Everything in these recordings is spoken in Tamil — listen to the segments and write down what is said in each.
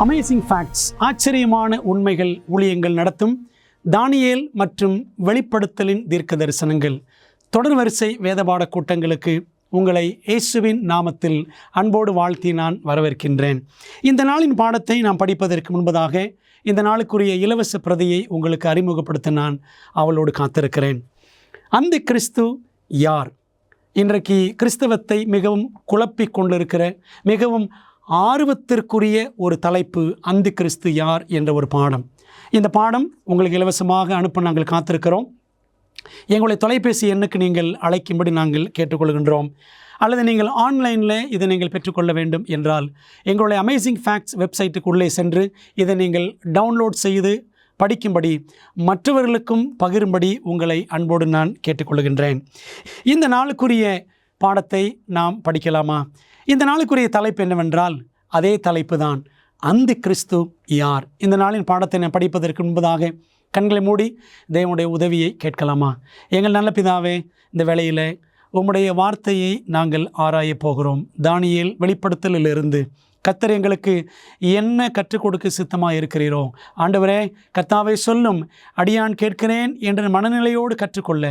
அமேசிங் ஃபேக்ட்ஸ், ஆச்சரியமான உண்மைகள் ஊழியங்கள் நடத்தும் தானியேல் மற்றும் வெளிப்படுத்தலின் தீர்க்க தரிசனங்கள் தொடர் வரிசை வேதபாட கூட்டங்களுக்கு உங்களை இயேசுவின் நாமத்தில் அன்போடு வாழ்த்தி நான் வரவேற்கின்றேன். இந்த நாளின் பாடத்தை நாம் படிப்பதற்கு முன்பதாக இந்த நாளுக்குரிய இலவச பிரதியை உங்களுக்கு அறிமுகப்படுத்த நான் அவளோடு காத்திருக்கிறேன். அந்த கிறிஸ்து யார்? இன்றைக்கு கிறிஸ்தவத்தை மிகவும் குழப்பிக் கொண்டிருக்கிற மிகவும் ஆர்வத்திற்குரிய ஒரு தலைப்பு, அந்த கிறிஸ்து யார் என்ற ஒரு பாடம். இந்த பாடம் உங்களுக்கு இலவசமாக அனுப்ப நாங்கள் காத்திருக்கிறோம். எங்களுடைய தொலைபேசி எண்ணுக்கு நீங்கள் அழைக்கும்படி நாங்கள் கேட்டுக்கொள்கின்றோம். அல்லது நீங்கள் ஆன்லைனில் இதை நீங்கள் பெற்றுக்கொள்ள வேண்டும் என்றால் எங்களுடைய அமேசிங் ஃபேக்ட்ஸ் வெப்சைட்டுக்கு உள்ளே சென்று இதை நீங்கள் டவுன்லோட் செய்து படிக்கும்படி மற்றவர்களுக்கும் பகிரும்படி உங்களை அன்போடு நான் கேட்டுக்கொள்கின்றேன். இந்த நாளுக்குரிய பாடத்தை நாம் படிக்கலாமா? இந்த நாளுக்குரிய தலைப்பு என்னவென்றால் அதே தலைப்பு தான், அந்த கிறிஸ்து யார்? இந்த நாளின் பாடத்தை நான் படிப்பதற்கு முன்பதாக கண்களை மூடி தேவனுடைய உதவியை கேட்கலாமா? எங்கள் நல்ல பிதாவே, இந்த வேளையில் உம்முடைய வார்த்தையை நாங்கள் ஆராயப் போகிறோம். தானியேல் வெளிப்படுத்தலிலிருந்து கர்த்தர் எங்களுக்கு என்ன கற்றுக் கொடுக்க சித்தமாக இருக்கிறீரோ, ஆண்டவரே கர்த்தாவே சொல்லும், அடியான் கேட்கிறேன் என்ற மனநிலையோடு கற்றுக்கொள்ள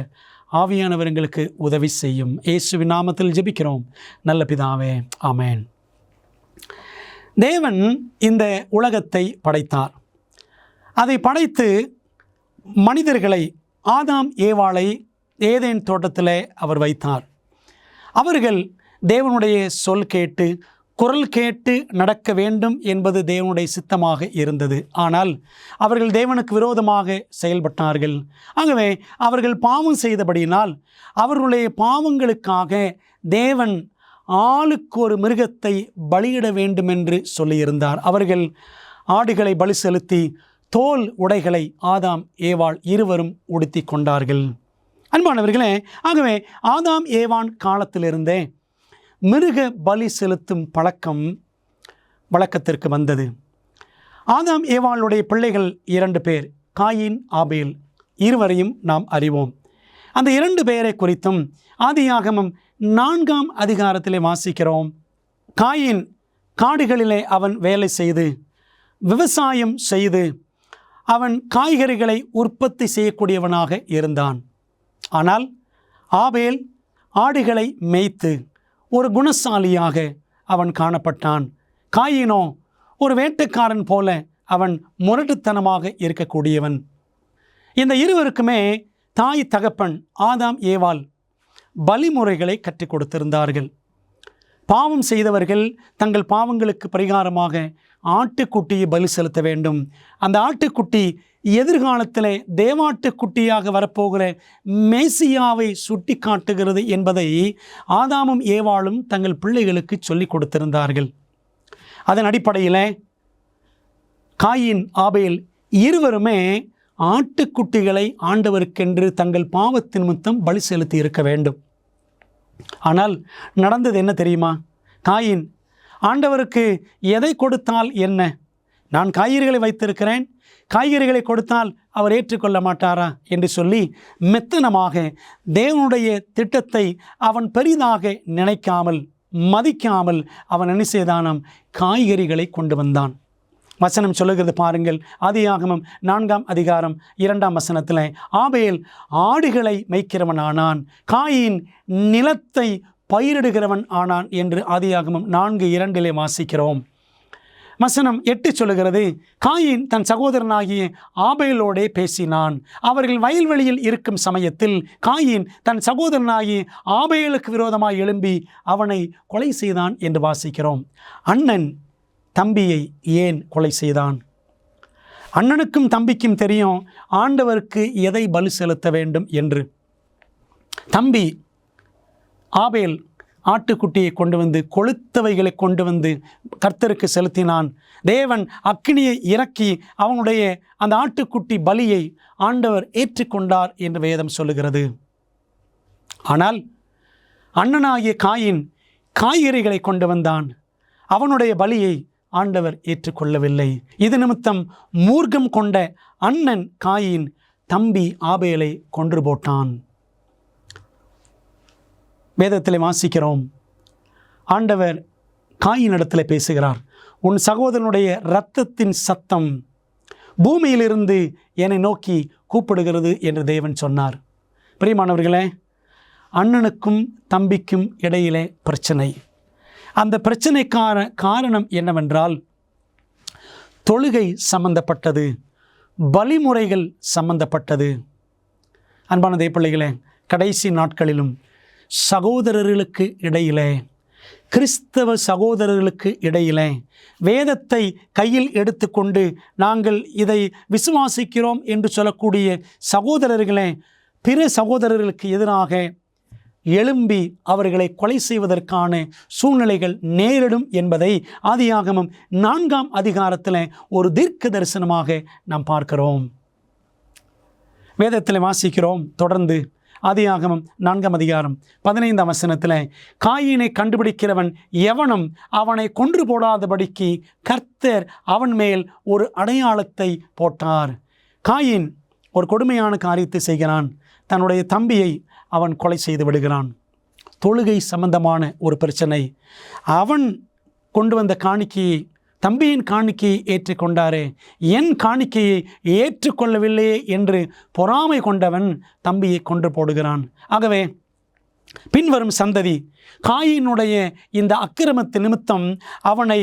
ஆவியானவர் எங்களுக்கு உதவி செய்யும். இயேசுவின் நாமத்தில் ஜெபிக்கிறோம் நல்ல பிதாவே, ஆமென். தேவன் இந்த உலகத்தை படைத்தார். அதை படைத்து மனிதர்களை, ஆதாம் ஏவாளை ஏதேன் தோட்டத்தில் அவர் வைத்தார். அவர்கள் தேவனுடைய சொல் கேட்டு, குரல் கேட்டு நடக்க வேண்டும் என்பது தேவனுடைய சித்தமாக இருந்தது. ஆனால் அவர்கள் தேவனுக்கு விரோதமாக செயல்பட்டார்கள். ஆகவே அவர்கள் பாவம் செய்தபடியினால் அவர்களுடைய பாவங்களுக்காக தேவன் ஆளுக்கு ஒரு மிருகத்தை பலியிட வேண்டும் என்று சொல்லியிருந்தார். அவர்கள் ஆடுகளை பலி செலுத்தி தோல் உடைகளை ஆதாம் ஏவாள் இருவரும் உடுத்தி கொண்டார்கள். அன்பானவர்களே, ஆகவே ஆதாம் ஏவான் காலத்திலிருந்தே மிருக பலி செலுத்தும் பழக்கம் வழக்கத்திற்கு வந்தது. ஆதாம் ஏவாளுடைய பிள்ளைகள் 2 பேர், காயின், ஆபேல். இருவரையும் நாம் அறிவோம். அந்த 2 பேரை குறித்தும் ஆதியாகமம் 4ஆம் அதிகாரத்திலே வாசிக்கிறோம். காயின் காடுகளிலே அவன் வேலை செய்து விவசாயம் செய்து அவன் காய்கறிகளை உற்பத்தி செய்யக்கூடியவனாக இருந்தான். ஆனால் ஆபேல் ஆடுகளை மேய்த்து ஒரு குணசாலியாக அவன் காணப்பட்டான். காயினோ ஒரு வேட்டைக்காரன் போல அவன் முரட்டுத்தனமாக இருக்கக்கூடியவன். இந்த இருவருக்குமே தாய் தகப்பன் ஆதாம் ஏவாள் பலிமுறைகளை கற்றுக் கொடுத்திருந்தார்கள். பாவம் செய்தவர்கள் தங்கள் பாவங்களுக்கு பரிகாரமாக ஆட்டுக்குட்டியை பலி செலுத்த வேண்டும். அந்த ஆட்டுக்குட்டி எதிர்காலத்தில் தேவாட்டுக்குட்டியாக வரப்போகிற மேசியாவை சுட்டி காட்டுகிறது என்பதை ஆதாமும் ஏவாளும் தங்கள் பிள்ளைகளுக்கு சொல்லிக் கொடுத்திருந்தார்கள். அதன் அடிப்படையில் காயின், ஆபேல் இருவருமே ஆட்டுக்குட்டிகளை ஆண்டவருக்கென்று தங்கள் பாவத்தின் நிமித்தம் பலி செலுத்தி இருக்க வேண்டும். ஆனால் நடந்தது என்ன தெரியுமா? காயின் ஆண்டவருக்கு எதை கொடுத்தால் என்ன? நான் காய்கறிகளை வைத்திருக்கிறேன், காய்கறிகளை கொடுத்தால் அவர் ஏற்றுக்கொள்ள மாட்டாரா என்று சொல்லி மெத்தனமாக தேவனுடைய திட்டத்தை அவன் பெரிதாக நினைக்காமல், மதிக்காமல் அவன் என்ன செய்தானாம்? காய்கறிகளை கொண்டு வந்தான். வசனம் சொல்லுகிறது பாருங்கள். ஆதியாகமம் 4ஆம் அதிகாரம் 2ஆம் வசனத்தில் ஆபேல் ஆடுகளை மேய்க்கிறவன் ஆனான், காயின் நிலத்தை பயிரிடுகிறவன் ஆனான் என்று ஆதியாகமம் 4:2 வாசிக்கிறோம். வசனம் 8 சொல்லுகிறது, காயின் தன் சகோதரனாகிய ஆபேலோடே பேசினான். அவர்கள் வயல்வெளியில் இருக்கும் சமயத்தில் காயின் தன் சகோதரனாகிய ஆபேலுக்கு விரோதமாக எழும்பி அவனை கொலை செய்தான் என்று வாசிக்கிறோம். அண்ணன் தம்பியை ஏன் கொலை செய்தான்? அண்ணனுக்கும் தம்பிக்கும் தெரியும் ஆண்டவருக்கு எதை பலி செலுத்த வேண்டும் என்று. தம்பி ஆபேல் ஆட்டுக்குட்டியை கொண்டு வந்து, கொளுத்தவைகளை கொண்டு வந்து கர்த்தருக்கு செலுத்தினான். தேவன் அக்கினியை இறக்கி அவனுடைய அந்த ஆட்டுக்குட்டி பலியை ஆண்டவர் ஏற்றுக்கொண்டார் என்று வேதம் சொல்லுகிறது. ஆனால் அண்ணனாகிய காயின் காய்கறிகளை கொண்டு வந்தான். அவனுடைய பலியை ஆண்டவர் ஏற்றுக்கொள்ளவில்லை. இது நிமித்தம் மூர்க்கம் கொண்ட அண்ணன் காயின் தம்பி ஆபேலை கொன்று போட்டான். வேதத்தில் வாசிக்கிறோம், ஆண்டவர் காயினிடத்தில் பேசுகிறார். உன் சகோதரனுடைய இரத்தத்தின் சத்தம் பூமியிலிருந்து என்னை நோக்கி கூப்பிடுகிறது என்று தேவன் சொன்னார். பிரியமானவர்களே, அண்ணனுக்கும் தம்பிக்கும் இடையிலே பிரச்சனை. அந்த பிரச்சனைக்கான காரணம் என்னவென்றால் தொழுகை சம்பந்தப்பட்டது, பலிமுறைகள் சம்பந்தப்பட்டது. அன்பான தேவப்பிள்ளைகளே, கடைசி நாட்களிலும் சகோதரர்களுக்கு இடையிலே, கிறிஸ்தவ சகோதரர்களுக்கு இடையிலே வேதத்தை கையில் எடுத்துக்கொண்டு நாங்கள் இதை விசுவாசிக்கிறோம் என்று சொல்லக்கூடிய சகோதரர்களே பிற சகோதரர்களுக்கு எதிராக எழும்பி அவர்களை கொலை செய்வதற்கான சூழ்நிலைகள் நேரிடும் என்பதை ஆதியாகமம் 4ஆம் அதிகாரத்தில் ஒரு தீர்க்க தரிசனமாக நாம் பார்க்கிறோம். வேதத்தில் வாசிக்கிறோம். தொடர்ந்து ஆதியாகமம் 4ஆம் அதிகாரம் 15ஆம் வசனத்தில், காயினை கண்டுபிடிக்கிறவன் எவனும் அவனை கொன்று போடாதபடிக்கு கர்த்தர் அவன் மேல் ஒரு அடையாளத்தை போட்டார். காயின் ஒரு கொடுமையான காரியத்தை செய்கிறான். தன்னுடைய தம்பியை அவன் கொலை செய்து விடுகிறான். தொழுகை சம்பந்தமான ஒரு பிரச்சனை. அவன் கொண்டு வந்த காணிக்கையை, தம்பியின் காணிக்கையை ஏற்றுக்கொண்டாரே, என் காணிக்கையை ஏற்றுக்கொள்ளவில்லையே என்று பொறாமை கொண்டவன் தம்பியை கொன்று போடுகிறான். ஆகவே பின்வரும் சந்ததி காயினுடைய இந்த அக்கிரமத்து நிமித்தம் அவனை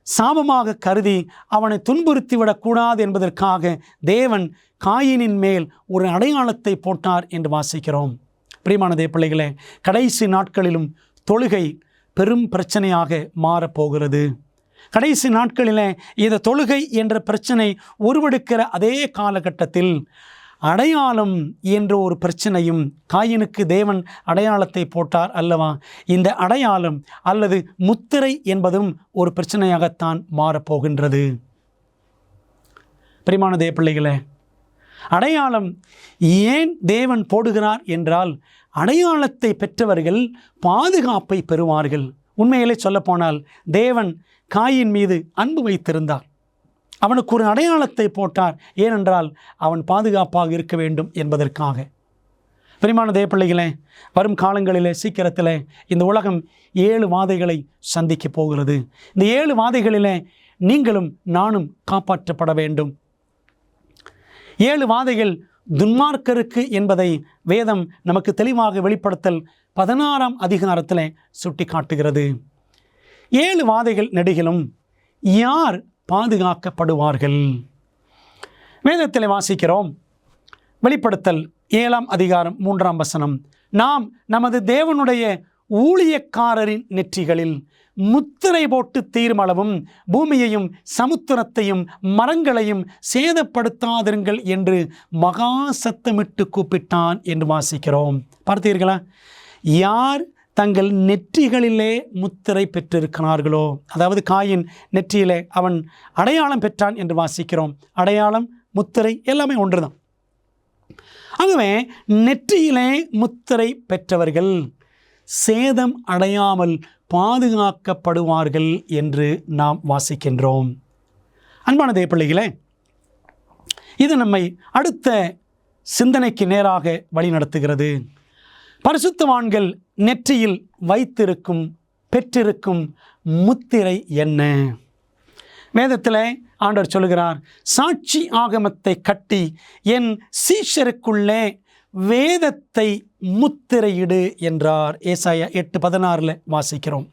சாபமாக கருதி அவனை துன்புறுத்திவிடக்கூடாது என்பதற்காக தேவன் காயினின் மேல் ஒரு அடையாளத்தை போட்டார் என்று வாசிக்கிறோம். பிரியமான தேவப்பிள்ளைகளே, கடைசி நாட்களிலும் தொழுகை பெரும் பிரச்சனையாக மாறப்போகிறது. கடைசி நாட்களில் இந்த தொழுகை என்ற பிரச்சனை உருவெடுக்கிற அதே காலகட்டத்தில் அடையாளம் என்ற ஒரு பிரச்சனையும், காயினுக்கு தேவன் அடையாளத்தை போட்டார் அல்லவா, இந்த அடையாளம் அல்லது முத்திரை என்பதும் ஒரு பிரச்சனையாகத்தான் மாறப்போகின்றது. பிரியமான தேவப்பிள்ளைகளே, அடையாளம் ஏன் தேவன் போடுகிறார் என்றால், அடையாளத்தை பெற்றவர்கள் பாதுகாப்பை பெறுவார்கள். உண்மையிலே சொல்லப்போனால் தேவன் காயின் மீது அன்பு வைத்திருந்தார். அவனுக்கு ஒரு அடையாளத்தை போட்டார். ஏனென்றால் அவன் பாதுகாப்பாக இருக்க வேண்டும் என்பதற்காக. பிரியமான தேவப்பிள்ளைகளே, வரும் காலங்களிலே சீக்கிரத்தில் இந்த உலகம் 7 வாதைகளை சந்திக்க போகிறது. இந்த 7 வாதைகளிலே நீங்களும் நானும் காப்பாற்றப்பட வேண்டும். 7 வாதைகள் துன்மார்க்கருக்கு என்பதை வேதம் நமக்கு தெளிவாக வெளிப்படுத்தல் 16ஆம் அதிகாரத்தில் சுட்டி காட்டுகிறது. 7 வாதைகள் நெடுகிலும் யார் பாதுகாக்கப்படுவார்கள்? வேதத்தில் வாசிக்கிறோம். வெளிப்படுத்தல் 7ஆம் அதிகாரம் 3ஆம் வசனம், நாம் நமது தேவனுடைய ஊழியக்காரரின் நெற்றிகளில் முத்திரை போட்டு தீர்மளவும் பூமியையும் சமுத்திரத்தையும் மரங்களையும் சேதப்படுத்தாதிருங்கள் என்று மகா சத்தமிட்டு கூப்பிட்டான் என்று வாசிக்கிறோம். பார்த்தீர்களா? யார் தங்கள் நெற்றிகளிலே முத்திரை பெற்றிருக்கிறார்களோ, அதாவது காயின் நெற்றியிலே அவன் அடையாளம் பெற்றான் என்று வாசிக்கிறோம். அடையாளம், முத்திரை எல்லாமே ஒன்றுதான். ஆகவே நெற்றியிலே முத்திரை பெற்றவர்கள் சேதம் அடையாமல் பாதுகாக்கப்படுவார்கள் என்று நாம் வாசிக்கின்றோம். அன்பான தேவப்பிள்ளைகளே, இது நம்மை அடுத்த சிந்தனைக்கு நேராக வழிநடத்துகிறது. பரிசுத்தவான்கள் நெற்றியில் வைத்திருக்கும் பெற்றிருக்கும் முத்திரை என்ன? வேதத்தில் ஆண்டவர் சொல்கிறார், சாட்சி ஆகமத்தை கட்டி என் சீஷருக்குள்ளே வேதத்தை முத்திரையிடு என்றார். ஏசாயா 8:16 வாசிக்கிறோம்.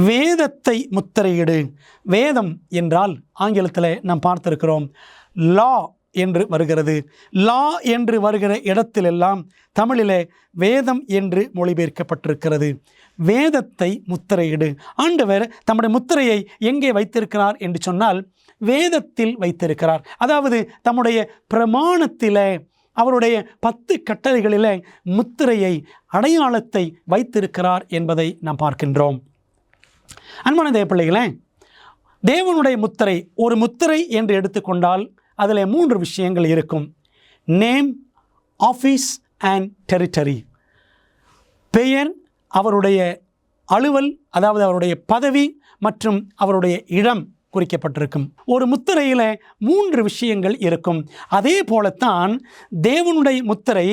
வேதத்தை முத்திரையிடு. வேதம் என்றால் ஆங்கிலத்தில் நாம் பார்த்திருக்கிறோம் லா என்று வருகிறது. லா என்று வருகிற இடத்திலெல்லாம் தமிழிலே வேதம் என்று மொழிபெயர்க்கப்பட்டிருக்கிறது. வேதத்தை முத்திரையிடு. ஆண்டவர் தம்முடைய முத்திரையை எங்கே வைத்திருக்கிறார் என்று சொன்னால் வேதத்தில் வைத்திருக்கிறார். அதாவது தம்முடைய பிரமாணத்திலே, அவருடைய 10 கட்டளைகளிலே முத்திரையை, அடையாளத்தை வைத்திருக்கிறார் என்பதை நாம் பார்க்கின்றோம். அன்பான தேவப்பிள்ளைகளே, தேவனுடைய முத்திரை, ஒரு முத்திரை என்று எடுத்துக்கொண்டால் அதில் 3 விஷயங்கள் இருக்கும். Name, office and territory. பெயர், அவருடைய அலுவல், அதாவது அவருடைய பதவி மற்றும் அவருடைய இடம் குறிக்கப்பட்டிருக்கும். ஒரு முத்திரையில் 3 விஷயங்கள் இருக்கும். அதே போலத்தான் தேவனுடைய முத்திரை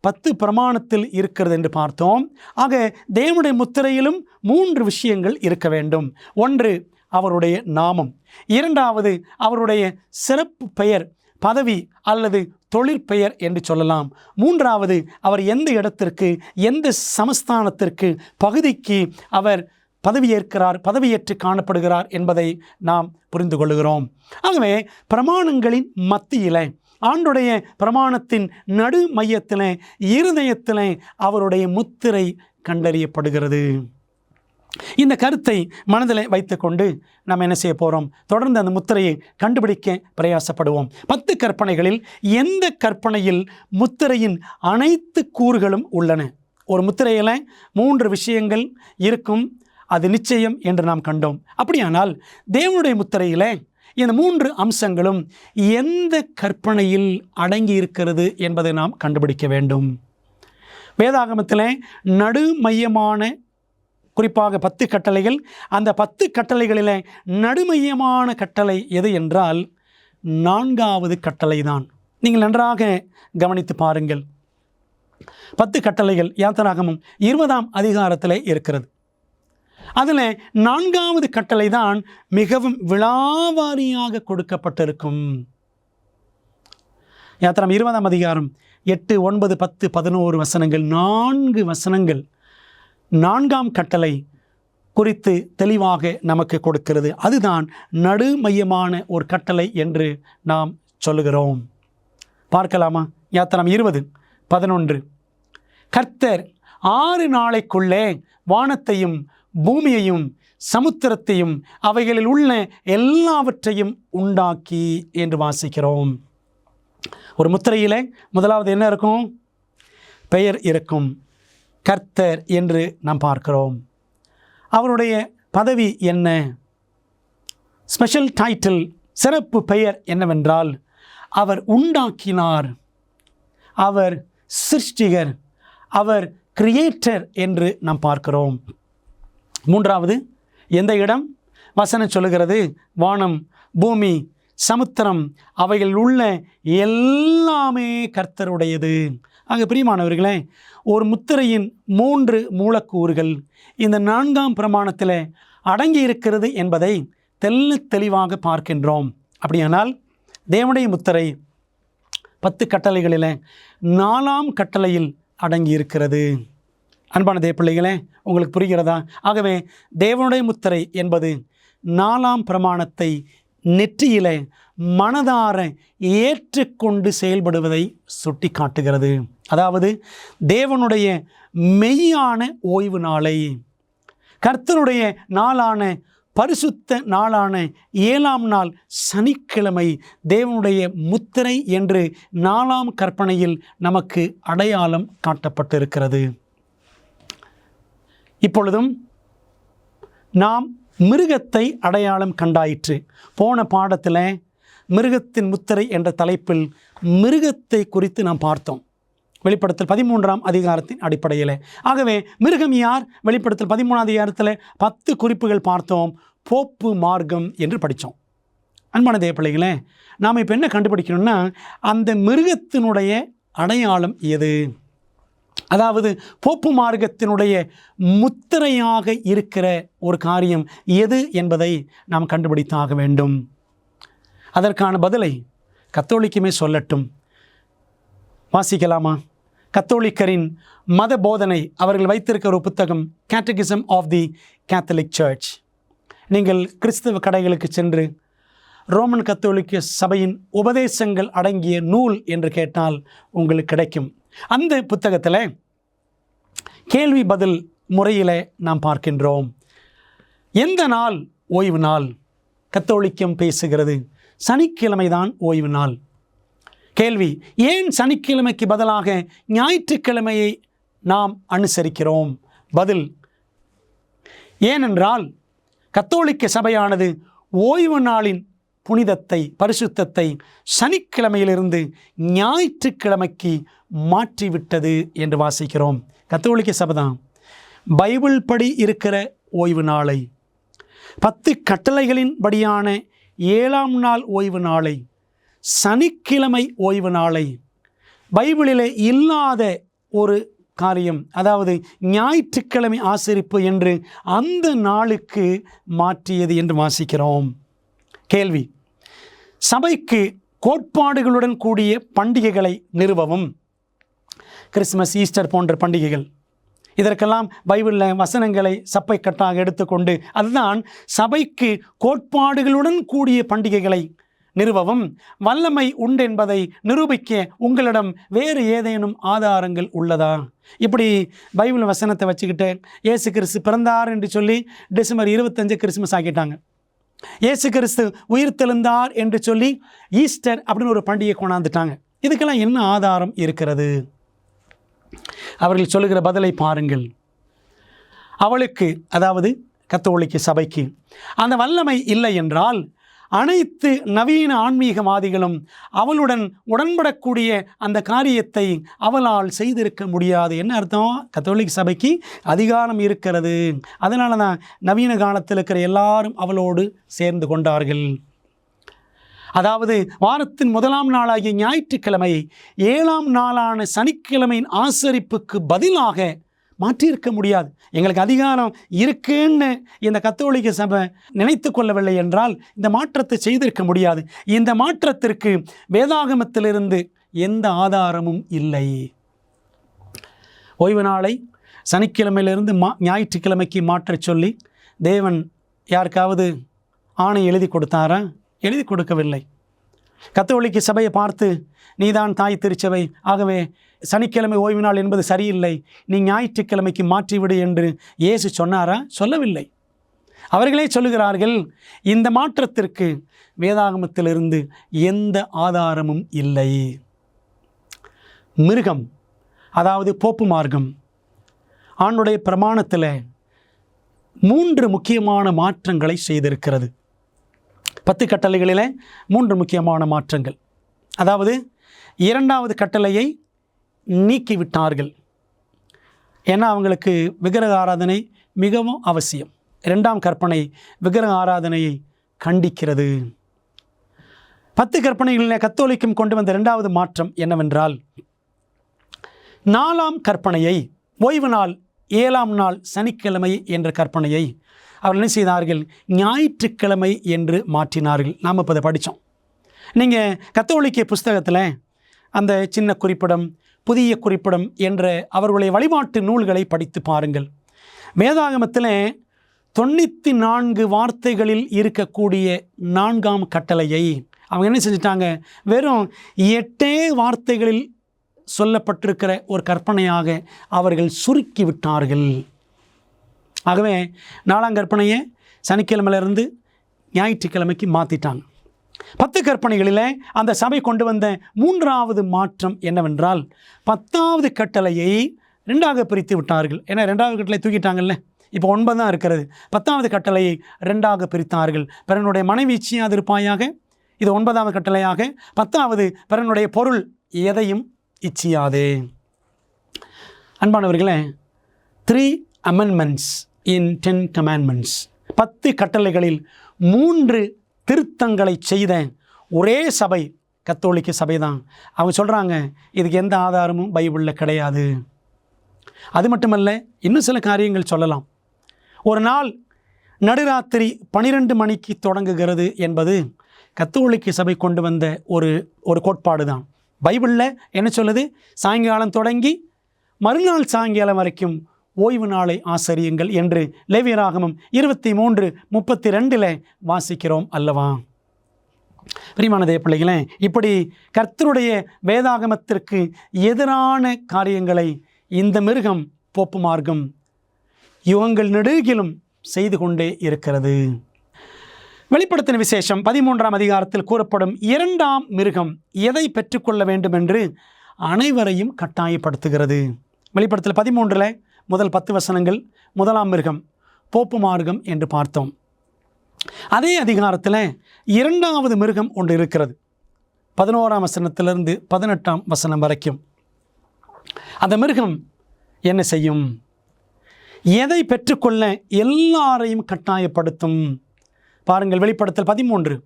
10 பிரமாணத்தில் இருக்கிறது என்று பார்த்தோம். ஆக தேவனுடைய முத்திரையிலும் 3 விஷயங்கள் இருக்க வேண்டும். ஒன்று அவருடைய நாமம். இரண்டாவது அவருடைய சிறப்பு பெயர், பதவி அல்லது தொழிற்பெயர் என்று சொல்லலாம். மூன்றாவது அவர் எந்த இடத்திற்கு, எந்த சமஸ்தானத்திற்கு, பகுதிக்கு அவர் பதவியேற்று காணப்படுகிறார் என்பதை நாம் புரிந்து கொள்கிறோம். ஆகவே பிரமாணங்களின் மத்தியில், ஆண்டுடைய பிரமாணத்தின் நடு மையத்தில், இருதயத்தில் அவருடைய முத்திரை கண்டறியப்படுகிறது. இந்த கருத்தை மனதில் வைத்துக்கொண்டு நாம் என்ன செய்ய போகிறோம்? தொடர்ந்து அந்த முத்திரையை கண்டுபிடிக்க பிரயாசப்படுவோம். 10 கற்பனைகளில் எந்த கற்பனையில் முத்திரையின் அனைத்து கூறுகளும் உள்ளன? ஒரு முத்திரையில் 3 விஷயங்கள் இருக்கும், அது நிச்சயம் என்று நாம் கண்டோம். அப்படியானால் தேவனுடைய முத்திரையில் இந்த 3 அம்சங்களும் எந்த கற்பனையில் அடங்கி இருக்கிறது என்பதை நாம் கண்டுபிடிக்க வேண்டும். வேதாகமத்தில் நடு மையமான, குறிப்பாக 10 கட்டளைகள், அந்த 10 கட்டளைகளில் நடுமையமான கட்டளை எது என்றால் 4வது கட்டளை தான். நீங்கள் நன்றாக கவனித்து பாருங்கள். 10 கட்டளைகள் யாத்திராகமம் 20ஆம் அதிகாரத்தில் இருக்கிறது. அதில் 4வது கட்டளை தான் மிகவும் விலாவாரியாக கொடுக்கப்பட்டிருக்கும். யாத்திராகமம் 20ஆம் அதிகாரம் 8, 9, 10, 11 வசனங்கள், 4 வசனங்கள் 4ஆம் கட்டளை குறித்து தெளிவாக நமக்கு கொடுக்கிறது. அதுதான் நடுமையமான ஒரு கட்டளை என்று நாம் சொல்லுகிறோம். பார்க்கலாமா? யாத்திராகமம் 20:11. கர்த்தர் 6 நாளைக்குள்ளே வானத்தையும் பூமியையும் சமுத்திரத்தையும் அவைகளில் உள்ள எல்லாவற்றையும் உண்டாக்கி என்று வாசிக்கிறோம். ஒரு முத்திரையில் முதலாவது என்ன இருக்கும்? பெயர் இருக்கும், கர்த்தர் என்று நாம் பார்க்கிறோம். அவருடைய பதவி என்ன? ஸ்பெஷல் டைட்டில், சிறப்பு பெயர் என்னவென்றால் அவர் உண்டாக்கினார், அவர் சிருஷ்டிகர், அவர் கிரியேட்டர் என்று நாம் பார்க்கிறோம். மூன்றாவது எந்த இடம்? வசனம் சொல்லுகிறது, வானம், பூமி, சமுத்திரம் அவைகள் உள்ள எல்லாமே கர்த்தருடையது. ஆக பிரியமானவர்களே, ஒரு முத்திரையின் 3 மூலக்கூறுகள் இந்த 4ஆம் பிரமாணத்தில் அடங்கி இருக்கிறது என்பதை தெளிவாக பார்க்கின்றோம். அப்படியானால் தேவனுடைய முத்திரை 10 கட்டளைகளில் 4ஆம் கட்டளையில் அடங்கி இருக்கிறது. அன்பான தேவ பிள்ளைகளே, உங்களுக்கு புரிகிறதா? ஆகவே தேவனுடைய முத்திரை என்பது 4ஆம் பிரமாணத்தை நெற்றியிலே மனதார ஏற்றுக்கொண்டு செயல்படுவதை சுட்டி காட்டுகிறது. அதாவது தேவனுடைய மெய்யான ஓய்வு நாளை, கர்த்தருடைய நாளான, பரிசுத்த நாளான 7ஆம் நாள் சனிக்கிழமை தேவனுடைய முத்திரை என்று 4ஆம் கற்பனையில் நமக்கு அடையாளம் காட்டப்பட்டிருக்கிறது. இப்பொழுதும் நாம் மிருகத்தை அடையாளம் கண்டாயிற்று. போன பாடத்தில் மிருகத்தின் முத்திரை என்ற தலைப்பில் மிருகத்தை குறித்து நாம் பார்த்தோம், வெளிப்படுத்தல் 13ஆம் அதிகாரத்தின் அடிப்படையில். ஆகவே மிருகம் யார்? வெளிப்படுத்தல் 13ஆம் அதிகாரத்தில் 10 குறிப்புகள் பார்த்தோம். போப்பு மார்க்கம் என்று படித்தோம். அன்பான தேவ பிள்ளைகளே, நாம் இப்போ என்ன கண்டுபிடிக்கணும்னா, அந்த மிருகத்தினுடைய அடையாளம் எது? அதாவது போப்பு மார்க்கத்தினுடைய முத்திரையாக இருக்கிற ஒரு காரியம் எது என்பதை நாம் கண்டுபிடித்தாக வேண்டும். அதற்கான பதிலை கத்தோலிக்கமே சொல்லட்டும். வாசிக்கலாமா? கத்தோலிக்கரின் மத போதனை, அவர்கள் வைத்திருக்கிற ஒரு புத்தகம், catechism of the Catholic Church. நீங்கள் கிறிஸ்தவ கடைகளுக்கு சென்று ரோமன் கத்தோலிக்க சபையின் உபதேசங்கள் அடங்கிய நூல் என்று கேட்டால் உங்களுக்கு கிடைக்கும். அந்த புத்தகத்தில் கேள்வி பதில் முறையில் நாம் பார்க்கின்றோம். எந்த நாள் ஓய்வு நாள்? கத்தோலிக்கம் பேசுகிறது சனிக்கிழமை தான் ஓய்வு நாள். கேள்வி, ஏன் சனிக்கிழமைக்கு பதிலாக ஞாயிற்றுக்கிழமையை நாம் அனுசரிக்கிறோம்? பதில், ஏனென்றால் கத்தோலிக்க சபையானது ஓய்வு நாளின் புனிதத்தை, பரிசுத்தத்தை சனிக்கிழமையிலிருந்து ஞாயிற்றுக்கிழமைக்கு மாற்றிவிட்டது என்று வாசிக்கிறோம். கத்தோலிக்க சபைதான் பைபிள் படி இருக்கிற ஓய்வு நாளை, 10 கட்டளைகளின் படியான 7ஆம் நாள் ஓய்வு நாளை, சனிக்கிழமை ஓய்வு நாளை, பைபிளிலே இல்லாத ஒரு காரியம், அதாவது ஞாயிற்றுக்கிழமை ஆசரிப்பு என்று அந்த நாளுக்கு மாற்றியது என்று வாசிக்கிறோம். கேள்வி: சபைக்கு கோட்பாடுகளுடன் கூடிய பண்டிகைகளை நிறுவவும், கிறிஸ்மஸ், ஈஸ்டர் போன்ற பண்டிகைகள், இதற்கெல்லாம் பைபிளில் வசனங்களை சப்பை கட்டாக எடுத்துக்கொண்டு அதுதான் சபைக்கு கோட்பாடுகளுடன் கூடிய பண்டிகைகளை நிறுவவும் வல்லமை உண்டு என்பதை நிரூபிக்க உங்களிடம் வேறு ஏதேனும் ஆதாரங்கள் உள்ளதா? இப்படி பைபிள் வசனத்தை வச்சுக்கிட்டு இயேசு கிறிஸ்து பிறந்தார் என்று சொல்லி டிசம்பர் 25 கிறிஸ்மஸ் ஆக்கிட்டாங்க. இயேசு கிறிஸ்து உயிர்த்தெழுந்தார் என்று சொல்லி ஈஸ்டர் அப்படின்னு ஒரு பண்டிகை கொண்டாந்துட்டாங்க. இதுக்கெல்லாம் என்ன ஆதாரம் இருக்கிறது? அவர்கள் சொல்லுகிற பதிலை பாருங்கள். அவளுக்கு, அதாவது கத்தோலிக்க சபைக்கு அந்த வல்லமை இல்லை என்றால் அனைத்து நவீன ஆன்மீகவாதிகளும் அவளுடன் உடன்படக்கூடிய அந்த காரியத்தை அவளால் செய்திருக்க முடியாது. என்ன அர்த்தம்? கத்தோலிக்க சபைக்கு அதிகாரம் இருக்கிறது, அதனால தான் நவீன காலத்தில் இருக்கிற எல்லாரும் அவளோடு சேர்ந்து கொண்டார்கள். அதாவது வாரத்தின் முதலாம் நாளாகிய ஞாயிற்றுக்கிழமை 7ஆம் நாளான சனிக்கிழமையின் ஆசரிப்புக்கு பதிலாக மாற்றியிருக்க முடியாது. எங்களுக்கு அதிகாரம் இருக்குன்னு இந்த கத்தோலிக்க சபை நினைத்து கொள்ளவில்லை என்றால் இந்த மாற்றத்தை செய்திருக்க முடியாது. இந்த மாற்றத்திற்கு வேதாகமத்திலிருந்து எந்த ஆதாரமும் இல்லை. ஓய்வு நாளை சனிக்கிழமையிலிருந்து ஞாயிற்றுக்கிழமைக்கு மாற்றச் சொல்லி தேவன் யாருக்காவது ஆணை எழுதி கொடுத்தாரா? எழுதி கொடுக்கவில்லை. கத்தோலிக்க சபையை பார்த்து நீதான் தாய் திருச்சபை, ஆகவே சனிக்கிழமை ஓய்வு நாள் என்பது சரியில்லை, நீ ஞாயிற்றுக்கிழமைக்கு மாற்றிவிடு என்று இயேசு சொன்னாரா? சொல்லவில்லை. அவர்களே சொல்லுகிறார்கள், இந்த மாற்றத்திற்கு வேதாகமத்திலிருந்து எந்த ஆதாரமும் இல்லை. மிருகம், அதாவது போப்பு மார்க்கம், ஆண்டுடைய பிரமாணத்தில் 3 முக்கியமான மாற்றங்களை செய்திருக்கிறது. 10 கட்டளைகளில் 3 முக்கியமான மாற்றங்கள். அதாவது 2வது கட்டளையை நீக்கிவிட்டார்கள். ஏன்னா அவங்களுக்கு விக்கிரக ஆராதனை மிகவும் அவசியம். 2ஆம் கற்பனை விக்கிரக ஆராதனையை கண்டிக்கிறது. 10 கற்பனைகளில் கத்தோலிக்கம் கொண்டு வந்த 2வது மாற்றம் என்னவென்றால், 4ஆம் கற்பனையை, ஓய்வு நாள் 7ஆம் நாள் சனிக்கிழமை என்ற கற்பனையை அவர்கள் என்ன செய்தார்கள்? ஞாயிற்றுக்கிழமை என்று மாற்றினார்கள். நாம் இப்போ அதை படித்தோம். நீங்கள் கத்தோலிக்க புஸ்தகத்தில் அந்த சின்ன குறிப்பிடம், புதிய குறிப்பிடம் என்ற அவர்களுடைய வழிபாட்டு நூல்களை படித்து பாருங்கள். வேதாகமத்தில் 94 வார்த்தைகளில் இருக்கக்கூடிய 4ஆம் கட்டளையை அவங்க என்ன செஞ்சிட்டாங்க? வெறும் 8 வார்த்தைகளில் சொல்லப்பட்டிருக்கிற ஒரு கற்பனையாக அவர்கள் சுருக்கி விட்டார்கள். ஆகவே 4ஆம் கற்பனையை சனிக்கிழமையிலிருந்து ஞாயிற்றுக்கிழமைக்கு மாற்றிட்டாங்க. 10 கற்பனைகளில் அந்த சபை கொண்டு வந்த 3வது மாற்றம் என்னவென்றால், 10வது கட்டளையை 2ஆக பிரித்து விட்டார்கள். ஏன்னா 2வது கட்டளை தூக்கிட்டாங்கல்ல, இப்போ 9 தான் இருக்கிறது. 10வது கட்டளையை 2ஆக பிரித்தார்கள். பிறனுடைய மனைவி இச்சியாதிருப்பாயாக, இது 9வது கட்டளையாக. 10வது பிறனுடைய பொருள் எதையும் இச்சியாதே. அன்பானவர்களே, 3 அமெண்ட்மெண்ட்ஸ் இன் 10 கமாண்ட்மெண்ட்ஸ், 10 கட்டளைகளில் 3 திருத்தங்களை செய்த ஒரே சபை கத்தோலிக்க சபை தான். அவங்க சொல்கிறாங்க, இதுக்கு எந்த ஆதாரமும் பைபிளில் கிடையாது. அது மட்டுமல்ல, இன்னும் சில காரியங்கள் சொல்லலாம். ஒரு நாள் நடுராத்திரி 12 மணிக்கு தொடங்குகிறது என்பது கத்தோலிக்க சபை கொண்டு வந்த ஒரு கோட்பாடு தான். பைபிளில் என்ன சொல்லுது? சாயங்காலம் தொடங்கி மறுநாள் சாயங்காலம் வரைக்கும் ஓய்வு நாளை ஆசரியுங்கள் என்று லேவியராகமம் 23:32 வாசிக்கிறோம் அல்லவா? பிரியமான தேவ பிள்ளைகளே, இப்படி கர்த்தருடைய வேதாகமத்திற்கு எதிரான காரியங்களை இந்த மிருகம், போப்பு மார்க்கம் யுகங்கள் நெடுகிலும் செய்து கொண்டே இருக்கிறது. வெளிப்படுத்தின விசேஷம் 13ஆம் அதிகாரத்தில் கூறப்படும் 2ஆம் மிருகம் எதை பெற்றுக்கொள்ள வேண்டும் என்று அனைவரையும் கட்டாயப்படுத்துகிறது. வெளிப்படுத்தல் 13 முதல் 10 வசனங்கள் 1ஆம் மிருகம் போப்பு மார்க்கம் என்று பார்த்தோம். அதே அதிகாரத்தில் 2வது மிருகம் ஒன்று இருக்கிறது. 11ஆம் வசனத்திலிருந்து 18ஆம் வசனம் வரைக்கும். அந்த மிருகம் என்ன செய்யும்? எதை பெற்றுக்கொள்ள எல்லாரையும் கட்டாயப்படுத்தும்? பாருங்கள், வெளிப்படுத்தல் 13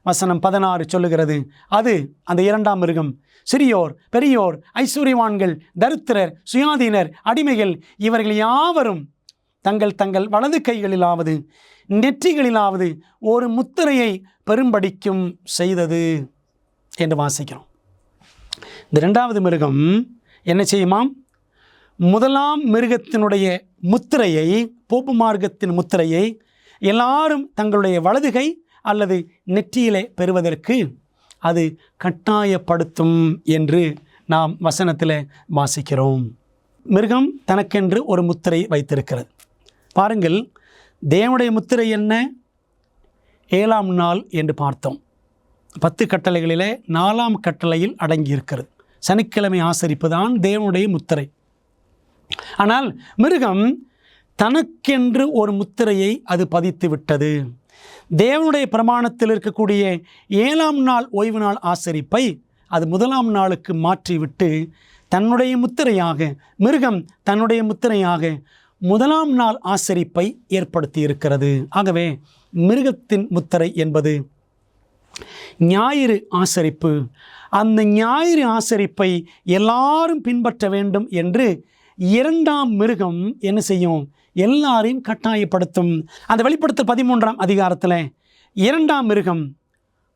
வசனம் 16 சொல்லுகிறது. அது அந்த இரண்டாம் மிருகம் சிறியோர் பெரியோர் ஐஸ்வர்யவான்கள் தரித்திரர் சுயாதீனர் அடிமைகள் இவர்கள் யாவரும் தங்கள் தங்கள் வலது கைகளிலாவது நெற்றிகளிலாவது ஒரு முத்திரையை பெரும்படிக்கும் செய்தது என்று வாசிக்கிறோம். இந்த இரண்டாவது மிருகம் என்ன செய்யுமாம்? முதலாம் மிருகத்தினுடைய முத்திரையை, போப்பு மார்க்கத்தின் முத்திரையை எல்லாரும் தங்களுடைய வலதுகை அல்லது நெற்றியிலே பெறுவதற்கு அது கட்டாயப்படுத்தும் என்று நாம் வசனத்தில் வாசிக்கிறோம். மிருகம் தனக்கென்று ஒரு முத்திரை வைத்திருக்கிறது. பாருங்கள், தேவனுடைய முத்திரை என்ன? 7ஆம் நாள் என்று பார்த்தோம். 10 கட்டளைகளிலே 4ஆம் கட்டளையில் அடங்கியிருக்கிறது. சனிக்கிழமை ஆசரிப்பு தான் தேவனுடைய முத்திரை. ஆனால் மிருகம் தனக்கென்று ஒரு முத்திரையை அது பதித்து விட்டது. தேவனுடைய பிரமாணத்தில் இருக்கக்கூடிய 7ஆம் நாள் ஓய்வு நாள் ஆசரிப்பை அது 1ஆம் நாளுக்கு மாற்றிவிட்டு தன்னுடைய முத்திரையாக, மிருகம் தன்னுடைய முத்திரையாக 1ஆம் நாள் ஆசரிப்பை ஏற்படுத்தி இருக்கிறது. ஆகவே மிருகத்தின் முத்திரை என்பது ஞாயிறு ஆசரிப்பு. அந்த ஞாயிறு ஆசரிப்பை எல்லாரும் பின்பற்ற வேண்டும் என்று 2ஆம் மிருகம் என்ன செய்யும்? எல்லாரையும் கட்டாயப்படுத்தும். அந்த வெளிப்படுத்தல் 13ஆம் அதிகாரத்தில் 2ஆம் மிருகம்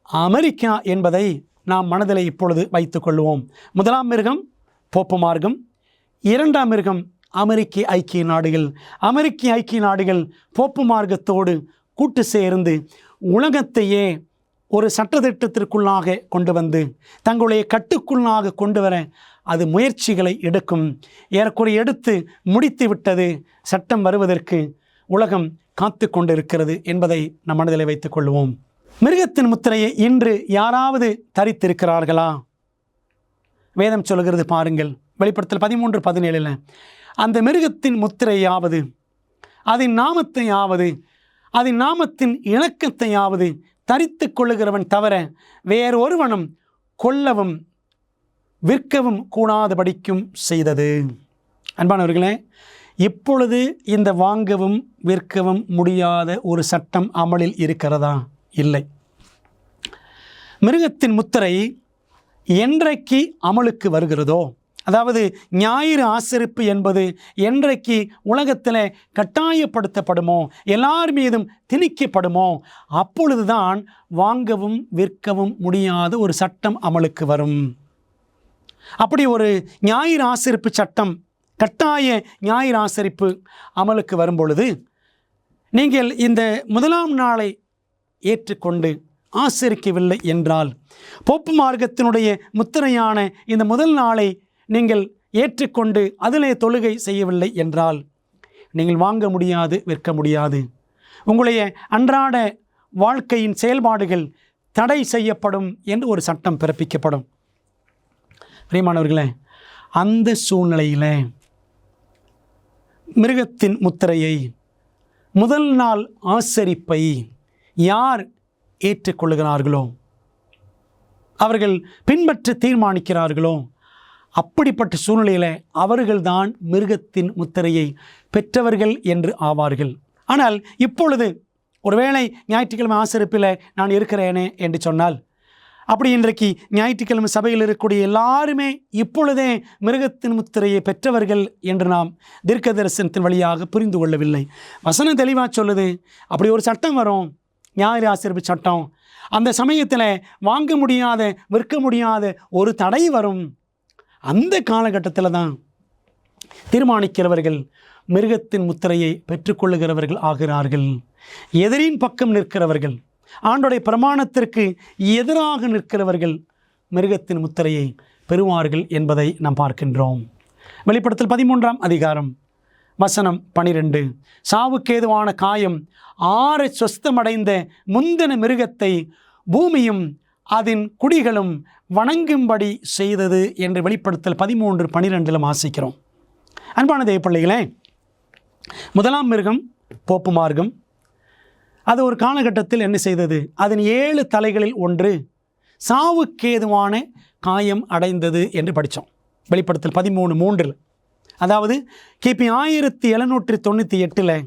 அமெரிக்கா என்பதை நாம் மனதில் இப்பொழுது வைத்து கொள்வோம். 1ஆம் மிருகம் போப்பு மார்க்கம், 2ஆம் மிருகம் அமெரிக்க ஐக்கிய நாடுகள். அமெரிக்க ஐக்கிய நாடுகள் போப்பு மார்க்கத்தோடு கூட்டு சேர்ந்து உலகத்தையே ஒரு சட்டத்திட்டத்திற்குள்ளாக கொண்டு வந்து தங்களுடைய கட்டுக்குள்ளாக கொண்டு வர அது முயற்சிகளை எடுக்கும். ஏறக்குறைய எடுத்து முடித்து விட்டது. சட்டம் வருவதற்கு உலகம் காத்து கொண்டிருக்கிறது என்பதை நம் மனதில் வைத்துக் கொள்வோம். மிருகத்தின் முத்திரையை இன்று யாராவது தரித்திருக்கிறார்களா? வேதம் சொல்கிறது பாருங்கள், வெளிப்படுத்தல் 13:17 அந்த மிருகத்தின் முத்திரையாவது அதன் நாமத்தையாவது அதன் நாமத்தின் இலக்கத்தையாவது தரித்து கொள்ளுகிறவன் தவிர வேறொருவனும் கொல்லவும் விற்கவும் கூடாதபடிக்கும் செய்தது. அன்பானவர்களே, இப்பொழுது இந்த வாங்கவும் விற்கவும் முடியாத ஒரு சட்டம் அமலில் இருக்கிறதா? இல்லை. மிருகத்தின் முத்திரை என்றைக்கு அமலுக்கு வருகிறதோ, அதாவது ஞாயிறு ஆசரிப்பு என்பது என்றைக்கு உலகத்தில் கட்டாயப்படுத்தப்படுமோ, எல்லார் மீதும் திணிக்கப்படுமோ, அப்பொழுதுதான் வாங்கவும் விற்கவும் முடியாத ஒரு சட்டம் அமலுக்கு வரும். அப்படி ஒரு ஞாயிறு ஆசரிப்பு சட்டம், கட்டாய ஞாயிறு ஆசரிப்பு அமலுக்கு வரும் பொழுது நீங்கள் இந்த 1ஆம் நாளை ஏற்றுக்கொண்டு ஆசரிக்கவில்லை என்றால், போப்பு மார்க்கத்தினுடைய முத்திரையான இந்த முதல் நாளை நீங்கள் ஏற்றுக்கொண்டு அதிலே தொழுகை செய்யவில்லை என்றால் நீங்கள் வாங்க முடியாது, விற்க முடியாது. உங்களுடைய அன்றாட வாழ்க்கையின் செயல்பாடுகள் தடை செய்யப்படும் என்று ஒரு சட்டம் பிறப்பிக்கப்படும். பிரியமானவர்களே, அந்த சூழ்நிலையில் மிருகத்தின் முத்திரையை, முதல் நாள் ஆசரிப்பை யார் ஏற்றுக்கொள்ளுகிறார்களோ, அவர்கள் பின்பற்ற தீர்மானிக்கிறார்களோ, அப்படிப்பட்ட சூழ்நிலையில் அவர்கள்தான் மிருகத்தின் முத்திரையை பெற்றவர்கள் என்று ஆவார்கள். ஆனால் இப்பொழுது ஒருவேளை ஞாயிற்றுக்கிழமை ஆசரிப்பில் நான் இருக்கிறேனே என்று சொன்னால், அப்படி இன்றைக்கு ஞாயிற்றுக்கிழமை சபையில் இருக்கக்கூடிய எல்லாருமே இப்பொழுதே மிருகத்தின் முத்திரையை பெற்றவர்கள் என்று நாம் தீர்க்க தரிசனத்தின் வழியாக புரிந்து கொள்ளவில்லை. வசனம் தெளிவாக சொல்லுது, அப்படி ஒரு சட்டம் வரும், ஞாயிறு ஆசரிப்பு சட்டம். அந்த சமயத்தில் வாங்க முடியாத, விற்க முடியாத ஒரு தடை வரும். அந்த காலகட்டத்தில் தான் தீர்மானிக்கிறவர்கள் மிருகத்தின் முத்திரையை பெற்றுக்கொள்ளுகிறவர்கள் ஆகிறார்கள். எதிரின் பக்கம் நிற்கிறவர்கள், ஆண்டோடைய பிரமாணத்திற்கு எதிராக நிற்கிறவர்கள் மிருகத்தின் முத்திரையை பெறுவார்கள் என்பதை நாம் பார்க்கின்றோம். வெளிப்படுத்தல் 13ஆம் அதிகாரம் வசனம் 12 சாவுக்கேதுவான காயம் 6 சொஸ்தமடைந்த முந்தின மிருகத்தை பூமியும் அதன் குடிகளும் வணங்கும்படி செய்தது என்று வெளிப்படுத்தல் 13:12 வாசிக்கிறோம். அன்பான தேவ பிள்ளைகளே, 1ஆம் மிருகம் போப்பு மார்க்கம் அது ஒரு காலகட்டத்தில் என்ன செய்தது? அதன் 7 தலைகளில் ஒன்று சாவுக்கேதுவான காயம் அடைந்தது என்று படித்தோம். வெளிப்படுத்தல் 13:3. அதாவது கிபி 1798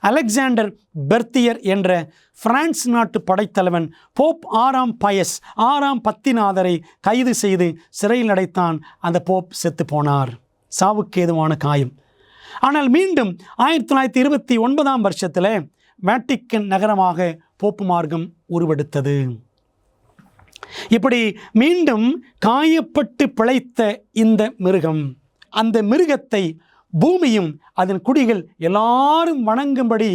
அலெக்சாண்டர் பெர்த்தியர் என்ற பிரான்ஸ் நாட்டு படைத்தலைவன் போப் 6ஆம் பயஸ் 6ஆம் பத்திநாதரை கைது செய்து சிறையில் அடைத்தான். அந்த போப் செத்து போனார், சாவுக்கு ஏதுவான காயம். ஆனால் மீண்டும் 1929ஆம் வருஷத்தில் வேட்டிக்கன் நகரமாக போப்பு மார்க்கம் உருவெடுத்தது. இப்படி மீண்டும் காயப்பட்டு பிழைத்த இந்த மிருகம், அந்த மிருகத்தை பூமியும் அதன் குடிகள் எல்லாரும் வணங்கும்படி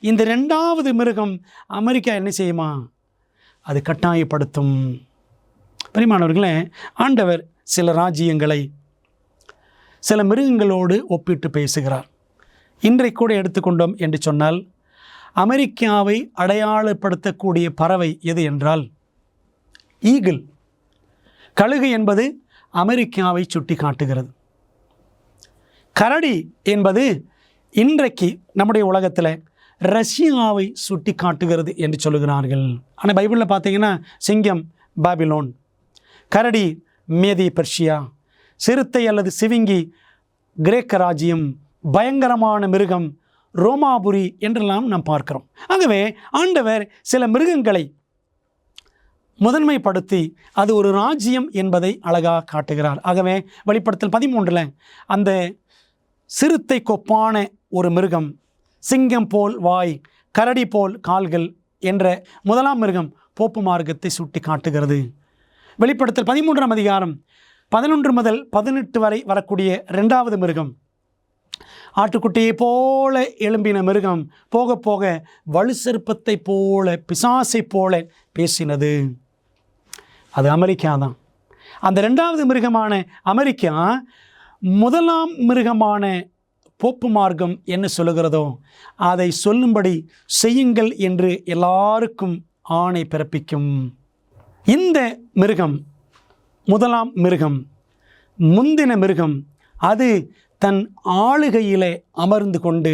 இந்த 2வது மிருகம் அமெரிக்கா என்ன செய்யுமா? அது கட்டாயப்படுத்தும். பிரியமானவர்களே, ஆண்டவர் சில ராஜ்யங்களை சில மிருகங்களோடு ஒப்பிட்டு பேசுகிறார். இன்றைக்கு கூட எடுத்துக்கொண்டோம் என்று சொன்னால், அமெரிக்காவை அடையாளப்படுத்தக்கூடிய பறவை எது என்றால் ஈகிள், கழுகு என்பது அமெரிக்காவை சுட்டி காட்டுகிறது. கரடி என்பது இன்றைக்கு நம்முடைய உலகத்தில் ரஷ்யாவை சுட்டி காட்டுகிறது என்று சொல்லுகிறார்கள். ஆனால் பைபிளில் பார்த்தீங்கன்னா சிங்கம் பாபிலோன், கரடி மேதி பெர்ஷியா, சிறுத்தை அல்லது சிவிங்கி கிரேக்க ராஜ்யம், பயங்கரமான மிருகம் ரோமாபுரி என்றெல்லாம் நாம் பார்க்கிறோம். ஆகவே ஆண்டவர் சில மிருகங்களை முதன்மைப்படுத்தி அது ஒரு ராஜ்யம் என்பதை அழகாக காட்டுகிறார். ஆகவே வெளிப்படுத்தல் 13 அந்த சிறுத்தை கொப்பான ஒரு மிருகம், சிங்கம் போல் வாய், கரடி போல் கால்கள் என்ற 1ஆம் மிருகம் போப்பு மார்க்கத்தை சுட்டி காட்டுகிறது. வெளிப்படுத்தல் 13ஆம் அதிகாரம் 11 முதல் 18 வரை வரக்கூடிய 2வது மிருகம் ஆட்டுக்குட்டியை போல எழும்பின மிருகம் போக போக வலு சர்ப்பத்தை போல பிசாசை போல பேசினது. அது அமெரிக்கா தான். அந்த 2வது மிருகமான அமெரிக்கா 1ஆம் மிருகமான போப்பு மார்க்கம் என்ன சொல்லுகிறதோ அதை சொல்லும்படி செய்யுங்கள் என்று எல்லாருக்கும் ஆணை பிறப்பிக்கும். இந்த மிருகம் 1ஆம் மிருகம், முந்தின மிருகம், அது தன் ஆளுகையிலே அமர்ந்து கொண்டு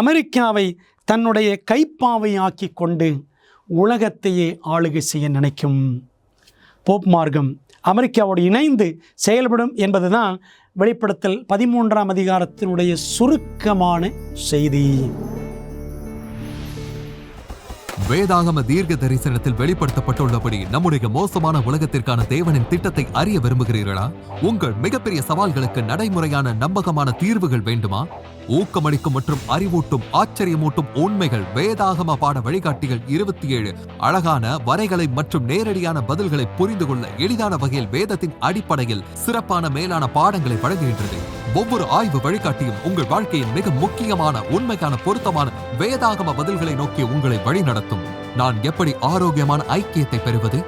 அமெரிக்காவை தன்னுடைய கைப்பாவை ஆக்கி கொண்டு உலகத்தையே ஆளுகை செய்ய நினைக்கும். போப் மார்க்கம் அமெரிக்காவோடு இணைந்து செயல்படும் என்பதுதான் வெளிப்படுத்தல் 13ஆம் அதிகாரத்தினுடைய சுருக்கமான செய்தி. வேதாகம தீர்க்க தரிசனத்தில் வெளிப்படுத்தப்பட்டுள்ளபடி நம்முடைய மோசமான உலகத்திற்கான தேவனின் திட்டத்தை அறிய விரும்புகிறீர்களா? உங்கள் மிகப்பெரிய சவால்களுக்கு நடைமுறையான நம்பகமான தீர்வுகள் வேண்டுமா? ஊக்கமளிக்கும் மற்றும் அறிவூட்டும் ஆச்சரியமூட்டும் உண்மைகள் வேதாகம பாட வழிகாட்டிகள் 27 அழகான வரைகளை மற்றும் நேரடியான பதில்களை புரிந்து கொள்ள எளிதான வகையில் வேதத்தின் அடிப்படையில் சிறப்பான மேலான பாடங்களை வழங்குகின்றது. ஒவ்வொரு ஆய்வு வழிகாட்டியும் உங்கள் வாழ்க்கையின் மிக முக்கியமான உண்மைக்கான பொருத்தமான வேதாகம பதில்களை நோக்கி உங்களை வழிநடத்தும். நான் எப்படி ஆரோக்கியமான ஐக்கியத்தை பெறுவது?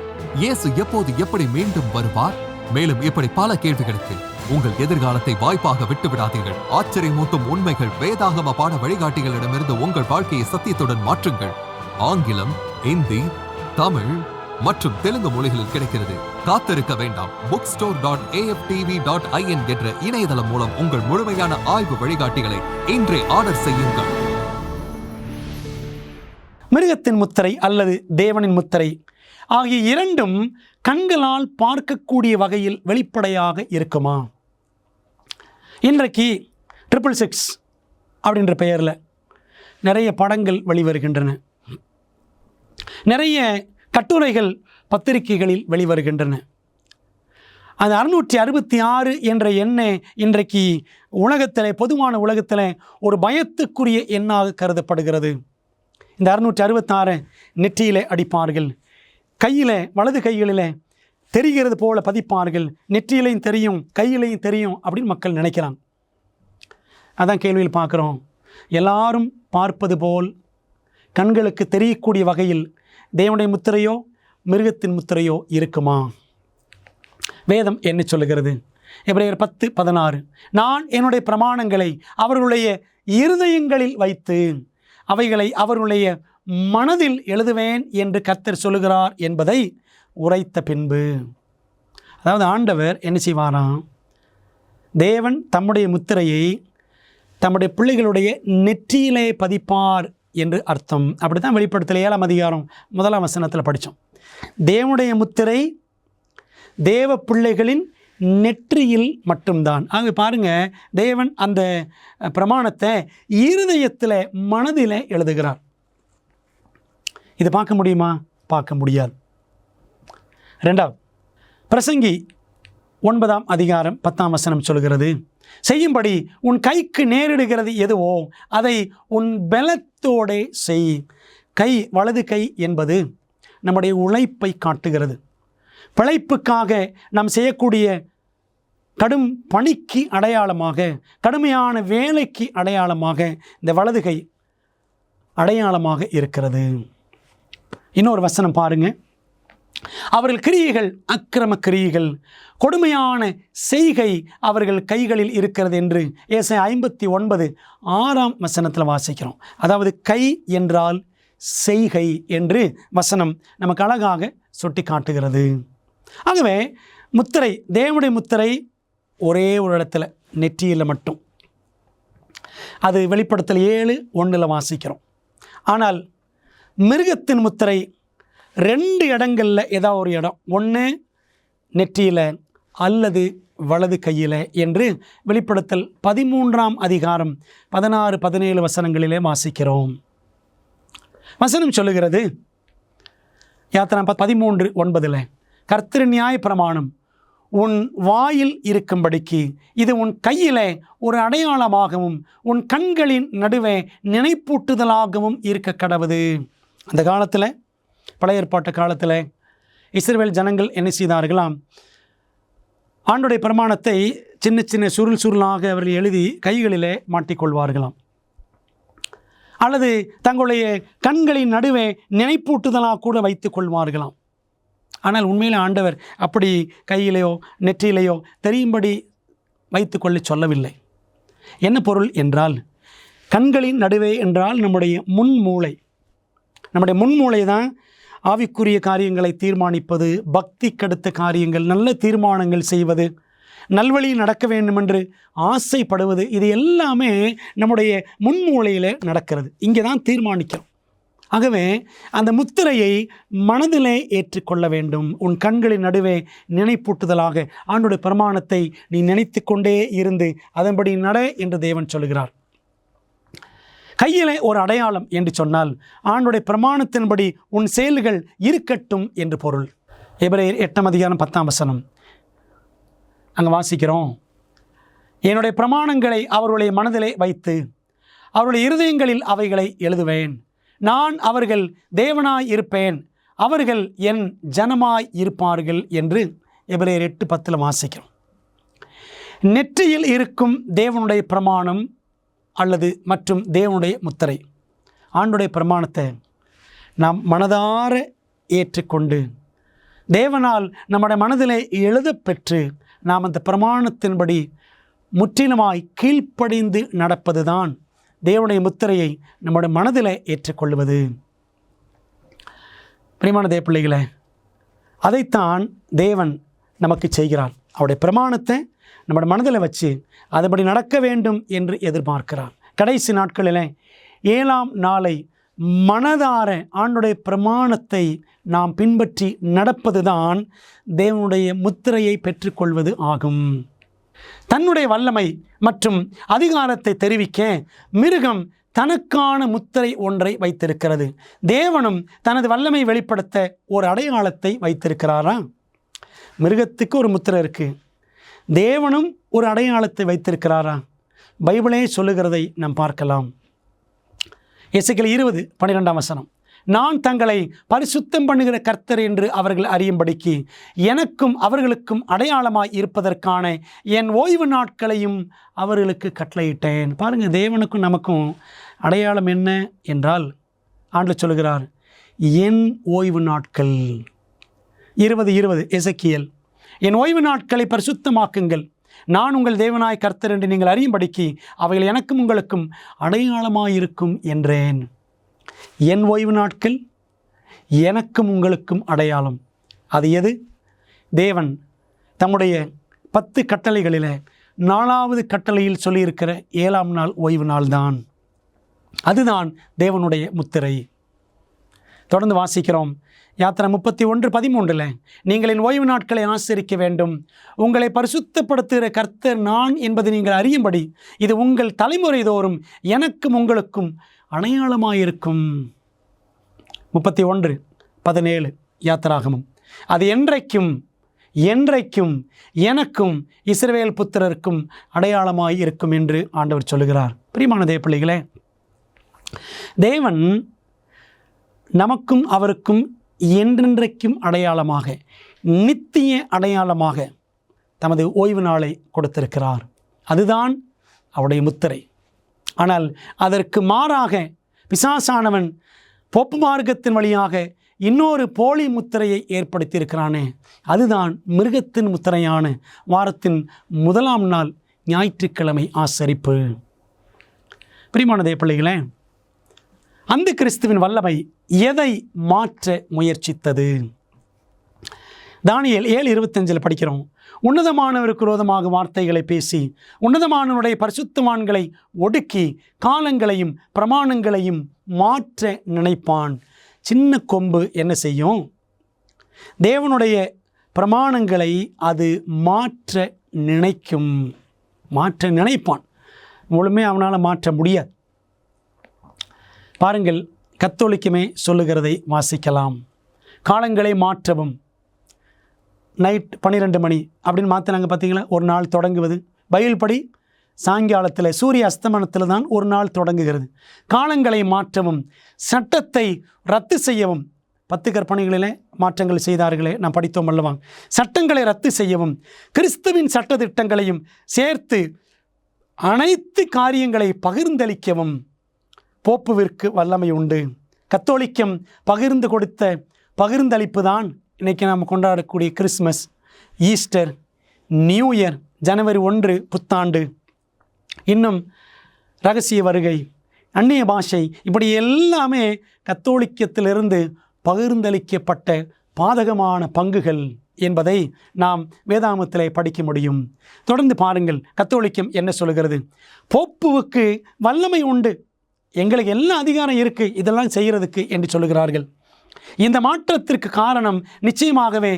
இயேசு எப்போது எப்படி மீண்டும் வருவார்? மேலும் இப்படி பல கேள்விகளுக்கு உங்கள் எதிர்காலத்தை வாய்ப்பாக விட்டுவிடாதீர்கள். ஆச்சரியமூட்டும் உண்மைகள் வேதாகம பாட வழிகாட்டிகளிடமிருந்து உங்கள் வாழ்க்கையை சத்தியத்துடன் மாற்றுங்கள். ஆங்கிலம், இந்தி, தமிழ் மற்றும் தெலுங்கு மொழிகளில் கிடைக்கிறது. காத்திருக்க வேண்டாம். bookstore.aftv.in என்ற இணையதளம் மூலம் உங்கள் முழுமையான ஆய்வு வழிகாட்டிகளை இன்றே ஆர்டர் செய்யுங்கள். மிருகத்தின் முத்திரை அல்லது தேவனின் முத்திரை ஆகிய இரண்டும் கண்களால் பார்க்கக்கூடிய வகையில் வெளிப்படையாக இருக்குமா? இன்றைக்கு 666 அப்படின்ற பெயரில் நிறைய படங்கள் வெளிவருகின்றன, நிறைய கட்டுரைகள் பத்திரிகைகளில் வெளிவருகின்றன. அந்த 666 என்ற எண்ணை இன்றைக்கு உலகத்தில், பொதுவான உலகத்தில் ஒரு பயத்துக்குரிய எண்ணாக கருதப்படுகிறது. இந்த 666 நெற்றியிலே அடிப்பார்கள், கையில் வலது கைகளில் தெரிகிறது போல பதிப்பார்கள், நெற்றியிலையும் தெரியும் கையிலையும் தெரியும் அப்படின்னு மக்கள் நினைக்கிறாங்க. அதான் கேள்வியில் பார்க்குறோம். எல்லாரும் பார்ப்பது போல் கண்களுக்கு தெரியக்கூடிய வகையில் தேவனுடைய முத்திரையோ மிருகத்தின் முத்திரையோ இருக்குமா? வேதம் என்ன சொல்லுகிறது? எபிரேயர் 10:16 நான் என்னுடைய பிரமாணங்களை அவர்களுடைய இருதயங்களில் வைத்து அவைகளை அவர்களுடைய மனதில் எழுதுவேன் என்று கர்த்தர் சொல்லுகிறார் என்பதை உரைத்த பின்பு, அதாவது ஆண்டவர் என்ன செய்வாராம்? தேவன் தம்முடைய முத்திரையை தம்முடைய பிள்ளைகளுடைய நெற்றியிலே பதிப்பார் என்று அர்த்தம். அப்படி தான் வெளிப்படுத்தல் 7ஆம் அதிகாரம் 1ஆம் வசனத்தில் படித்தோம். தேவனுடைய முத்திரை தேவ பிள்ளைகளின் நெற்றியில் மட்டும்தான். ஆக பாருங்க, தேவன் அந்த பிரமாணத்தை இருதயத்தில் மனதில் எழுதுகிறார். இது பார்க்க முடியுமா? பார்க்க முடியாது. 2வது பிரசங்கி 9ஆம் அதிகாரம் 10ஆம் வசனம் சொல்கிறது, செய்யும்படி உன் கைக்கு நேரிடுகிறது எதுவோ அதை உன் பலத்தோடே செய். கை, வலது கை என்பது நம்முடைய உழைப்பை காட்டுகிறது. பிழைப்புக்காக நாம் செய்யக்கூடிய கடும் பணிக்கு அடையாளமாக, கடுமையான வேலைக்கு அடையாளமாக இந்த வலது கை அடையாளமாக இருக்கிறது. இன்னொரு வசனம் பாருங்க, அவர்கள் கிரியைகள் அக்கிரம கிரியைகள், கொடுமையான செய்கை அவர்கள் கைகளில் இருக்கிறது என்று ஏசாயா 59 6ஆம் வசனத்தில் வாசிக்கிறோம். அதாவது கை என்றால் செய்கை என்று வசனம் நமக்கு அழகாக சுட்டி காட்டுகிறது. ஆகவே முத்திரை, தேவனுடைய முத்திரை ஒரே ஒரு இடத்துல, நெற்றியில் மட்டும். அது வெளிப்படுத்தல் 7:1 வாசிக்கிறோம். ஆனால் மிருகத்தின் முத்திரை 2 இடங்களில் ஏதாவது ஒரு இடம், ஒன்று நெற்றியில் அல்லது வலது கையில் என்று வெளிப்படுத்தல் 13ஆம் அதிகாரம் 16-17 வசனங்களிலே வாசிக்கிறோம். வசனம் சொல்லுகிறது, யாத்திரை 13:9, கர்த்தரின் நியாய பிரமாணம் உன் வாயில் இருக்கும்படிக்கு இது உன் கையிலே ஒரு அடையாளமாகவும் உன் கண்களின் நடுவே நினைப்பூட்டுதலாகவும் இருக்க கடவுது. அந்த காலத்தில், பழைய ஏற்பாட்டு காலத்தில் இஸ்ரவேல் ஜனங்கள் என்ன செய்தார்களாம்? ஆண்டுடைய பிரமாணத்தை சின்ன சின்ன சுருளாக அவர்கள் எழுதி கைகளிலே மாட்டிக்கொள்வார்களாம், அல்லது தங்களுடைய கண்களின் நடுவே நினைப்பூட்டுதலாக கூட வைத்துக் கொள்வார்களாம். ஆனால் உண்மையில் ஆண்டவர் அப்படி கையிலேயோ நெற்றியிலேயோ தெரியும்படி வைத்துக்கொள்ள சொல்லவில்லை. என்ன பொருள் என்றால், கண்களின் நடுவே என்றால் நம்முடைய முன்மூளை. நம்முடைய முன்மூளை தான் ஆவிக்குரிய காரியங்களை தீர்மானிப்பது, பக்தி கடுத்த காரியங்கள், நல்ல தீர்மானங்கள் செய்வது, நல்வழியில் நடக்க வேண்டும் என்று ஆசைப்படுவது, இது எல்லாமே நம்முடைய முன்மூளையில் நடக்கிறது. இங்கே தான் தீர்மானிக்கிறோம். ஆகவே அந்த முத்திரையை மனதிலே ஏற்றுக்கொள்ள வேண்டும். உன் கண்களின் நடுவே நினைப்பூட்டுதலாக ஆண்டுடைய பிரமாணத்தை நீ நினைத்து கொண்டே இருந்து அதன்படி நட என்று தேவன் சொல்கிறார். கையிலே ஒரு அடையாளம் என்று சொன்னால் ஆண்டுடைய பிரமாணத்தின்படி உன் செயல்கள் இருக்கட்டும் என்று பொருள். எபிரேயர் 8ஆம் அதிகாரம் 10ஆம் வசனம் அங்கே வாசிக்கிறோம், என்னுடைய பிரமாணங்களை அவர்களுடைய மனதிலே வைத்து அவருடைய இருதயங்களில் அவைகளை எழுதுவேன். நான் அவர்கள் தேவனாய் இருப்பேன், அவர்கள் என் ஜனமாய் இருப்பார்கள் என்று எபிரேயர் 8:10 வாசிக்கிறோம். நெற்றியில் இருக்கும் தேவனுடைய பிரமாணம் அல்லது மற்றும் தேவனுடைய முத்திரை, ஆண்டுடைய பிரமாணத்தை நாம் மனதார ஏற்றுக்கொண்டு தேவனால் நம்முடைய மனதிலே எழுதப்பெற்று நாம் அந்த பிரமாணத்தின்படி முற்றிலுமாய் கீழ்ப்படிந்து நடப்பது தான் தேவனுடைய முத்திரையை நம்முடைய மனதில் ஏற்றுக்கொள்வது. பிரியமான தேவ பிள்ளைகளே, அதைத்தான் தேவன் நமக்கு செய்கிறார். அவருடைய பிரமாணத்தை நம்முடைய மனதில் வச்சு அதுபடி நடக்க வேண்டும் என்று எதிர்பார்க்கிறார். கடைசி நாட்களில் 7ஆம் நாளை மனதார ஆண்டுடைய பிரமாணத்தை நாம் பின்பற்றி நடப்பது தான் தேவனுடைய முத்திரையை பெற்றுக்கொள்வது ஆகும். தன்னுடைய வல்லமை மற்றும் அதிகாரத்தை தெரிவிக்க மிருகம் தனக்கான முத்திரை ஒன்றை வைத்திருக்கிறது. தேவனும் தனது வல்லமை வெளிப்படுத்த ஒரு அடையாளத்தை வைத்திருக்கிறாரா? மிருகத்துக்கு ஒரு முத்திரை இருக்குது, தேவனும் ஒரு அடையாளத்தை வைத்திருக்கிறாரா? பைபிளே சொல்லுகிறதை நாம் பார்க்கலாம். எசேக்கியேல் 20:12ஆம் வசனம், நான் தங்களை பரிசுத்தம் பண்ணுகிற கர்த்தர் என்று அவர்கள் அறியும்படிக்கு எனக்கும் அவர்களுக்கும் அடையாளமாய் இருப்பதற்கான என் ஓய்வு நாட்களையும் அவர்களுக்கு கட்டளையிட்டேன். பாருங்கள், தேவனுக்கும் நமக்கும் அடையாளம் என்ன என்றால் ஆண்டவர் சொல்கிறார், என் ஓய்வு நாட்கள். 20:20 எசேக்கியேல், என் ஓய்வு நாட்களை பரிசுத்தமாக்குங்கள், நான் உங்கள் தேவனாய் கர்த்தர் என்று நீங்கள் அறியும்படிக்கு அவைகள் எனக்கும் உங்களுக்கும் அடையாளமாயிருக்கும் என்றேன். என் ஓய்வு நாட்கள் எனக்கும் உங்களுக்கும் அடையாளம். அது எது? தேவன் தம்முடைய 10 கட்டளைகளில் 4வது கட்டளையில் சொல்லியிருக்கிற 7ஆம் நாள் ஓய்வு நாள் தான். அதுதான் தேவனுடைய முத்திரை. தொடர்ந்து வாசிக்கிறோம். யாத்திரை 31:13 நீங்கள் என் ஓய்வு நாட்களை ஆசரிக்க வேண்டும், உங்களை பரிசுத்தப்படுத்துகிற கர்த்தர் நான் என்பதை நீங்கள் அறியும்படி இது உங்கள் தலைமுறை தோறும் எனக்கும் உங்களுக்கும் அடையாளமாயிருக்கும். 31:17 யாத்திராகமம். அது என்றைக்கும் என்றைக்கும் எனக்கும் இஸ்ரவேல் புத்திரருக்கும் அடையாளமாய் இருக்கும் என்று ஆண்டவர் சொல்லுகிறார். பிரியமான தேவ பிள்ளைகளே, தேவன் நமக்கும் அவருக்கும் என்றென்றைக்கும் அடையாளமாக, நித்திய அடையாளமாக தமது ஓய்வு நாளை கொடுத்திருக்கிறார். அதுதான் அவருடைய முத்திரை. ஆனால் அதற்கு மாறாக பிசாசானவன் போப்பு மார்க்கத்தின் வழியாக இன்னொரு போலி முத்திரையை ஏற்படுத்தியிருக்கிறானே, அதுதான் மிருகத்தின் முத்திரையான வாரத்தின் முதலாம் நாள் ஞாயிற்றுக்கிழமை ஆசரிப்பு. பிரியமான தேவ பிள்ளைகளே, அந்த கிறிஸ்துவின் வல்லமை எதை மாற்ற முயற்சித்தது? தானியேல் 7:25 படிக்கிறோம். உன்னதமானவருக்கு விரோதமாக வார்த்தைகளை பேசி உன்னதமானவருடைய பரிசுத்தவான்களை ஒடுக்கி காலங்களையும் பிரமாணங்களையும் மாற்ற நினைப்பான். சின்ன கொம்பு என்ன செய்யும்? தேவனுடைய பிரமாணங்களை அது மாற்ற நினைக்கும், மாற்ற நினைப்பான். முழுமே அவனால் மாற்ற முடியாது. பாருங்கள், கத்தோலிக்கமே சொல்லுகிறதை வாசிக்கலாம். காலங்களை மாற்றவும், நைட் 12 மணி அப்படின்னு மாற்றினாங்க பார்த்தீங்களா? ஒரு நாள் தொடங்குவது பைபிள் படி சாயங்காலத்தில் சூரிய அஸ்தமனத்தில் தான் ஒரு நாள் தொடங்குகிறது. காலங்களை மாற்றவும், சட்டத்தை ரத்து செய்யவும், 10 கற்பனைகளிலே மாற்றங்கள் செய்தார்களே, நாம் படித்தோம் அல்லவா? சட்டங்களை ரத்து செய்யவும், கிறிஸ்துவின் சட்டத்திட்டங்களையும் சேர்த்து அனைத்து காரியங்களை பகிர்ந்தளிக்கவும் போப்புவிற்கு வல்லமை உண்டு. கத்தோலிக்கம் பகிர்ந்து கொடுத்த பகிர்ந்தளிப்பு தான் இன்றைக்கி நாம் கொண்டாடக்கூடிய கிறிஸ்மஸ், ஈஸ்டர், நியூ இயர், ஜனவரி 1 புத்தாண்டு, இன்னும் இரகசிய வருகை, அந்நிய பாஷை, இப்படி எல்லாமே கத்தோலிக்கத்திலிருந்து பகிர்ந்தளிக்கப்பட்ட பாதகமான பங்குகள் என்பதை நாம் வேதாகமத்திலே படிக்க முடியும். தொடர்ந்து பாருங்கள், கத்தோலிக்கம் என்ன சொல்கிறது? போப்புவுக்கு வல்லமை உண்டு, எங்களுக்கு எல்லா அதிகாரம் இருக்குது இதெல்லாம் செய்கிறதுக்கு என்று சொல்லுகிறார்கள். இந்த மாற்றத்திற்கு காரணம் நிச்சயமாகவே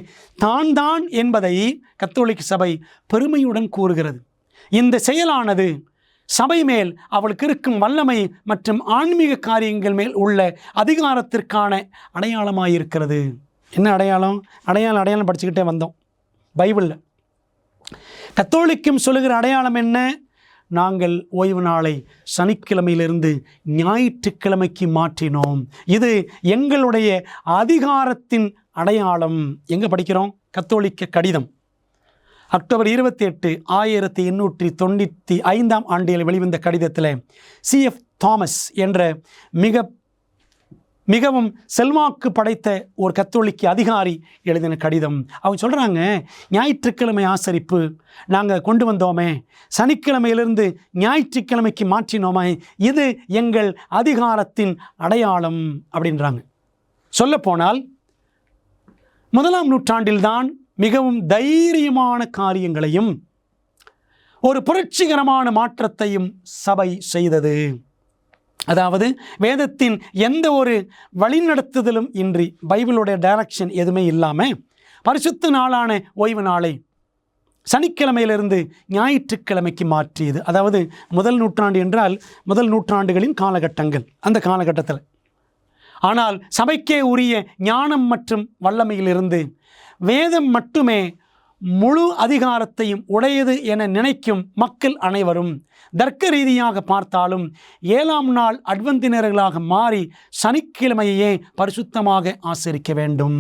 தான் என்பதை கத்தோலிக்க சபை பெருமையுடன் கூறுகிறது. இந்த செயலானது சபை மேல் அவளுக்கு இருக்கும் வல்லமை மற்றும் ஆன்மீக காரியங்கள் மேல் உள்ள அதிகாரத்திற்கான அடையாளமாயிருக்கிறது. என்ன அடையாளம்? அடையாளம் படிச்சுக்கிட்டே வந்தோம் பைபிளில். கத்தோலிக்கம் சொல்லுகிற அடையாளம் என்ன? நாங்கள் ஓய்வு நாளை சனிக்கிழமையிலிருந்து ஞாயிற்றுக்கிழமைக்கு மாற்றினோம். இது எங்களுடைய அதிகாரத்தின் அடையாளம். எங்கே படிக்கிறோம்? கத்தோலிக்க கடிதம், அக்டோபர் 28, 1895 வெளிவந்த கடிதத்தில் C.F. தாமஸ் என்ற மிகவும் செல்வாக்கு படைத்த ஒரு கத்தோலிக்க அதிகாரி எழுதின கடிதம். அவங்க சொல்கிறாங்க, ஞாயிற்றுக்கிழமை ஆசரிப்பு நாங்கள் கொண்டு வந்தோமே, சனிக்கிழமையிலிருந்து ஞாயிற்றுக்கிழமைக்கு மாற்றினோமே, இது எங்கள் அதிகாரத்தின் அடையாளம் அப்படின்றாங்க. சொல்லப்போனால் 1ஆம் நூற்றாண்டில்தான் மிகவும் தைரியமான காரியங்களையும் ஒரு புரட்சிகரமான மாற்றத்தையும் சபை செய்தது. அதாவது வேதத்தின் எந்த ஒரு வழிநடத்துதலும் இன்றி, பைபிளுடைய டைரக்ஷன் எதுவுமே இல்லாமல் பரிசுத்த நாளான ஓய்வு நாளை சனிக்கிழமையிலிருந்து ஞாயிற்றுக்கிழமைக்கு மாற்றியது. அதாவது 1 நூற்றாண்டு என்றால் 1 நூற்றாண்டுகளின் காலகட்டங்கள், அந்த காலகட்டத்தில். ஆனால் சபைக்கே உரிய ஞானம் மற்றும் வல்லமையிலிருந்து வேதம் மட்டுமே முழு அதிகாரத்தையும் உடையது என நினைக்கும் மக்கள் அனைவரும் தர்க்க ரீதியாக பார்த்தாலும் 7ஆம் நாள் அட்வென்டினர்களாக மாறி சனிக்கிழமையே பரிசுத்தமாக ஆசரிக்க வேண்டும்.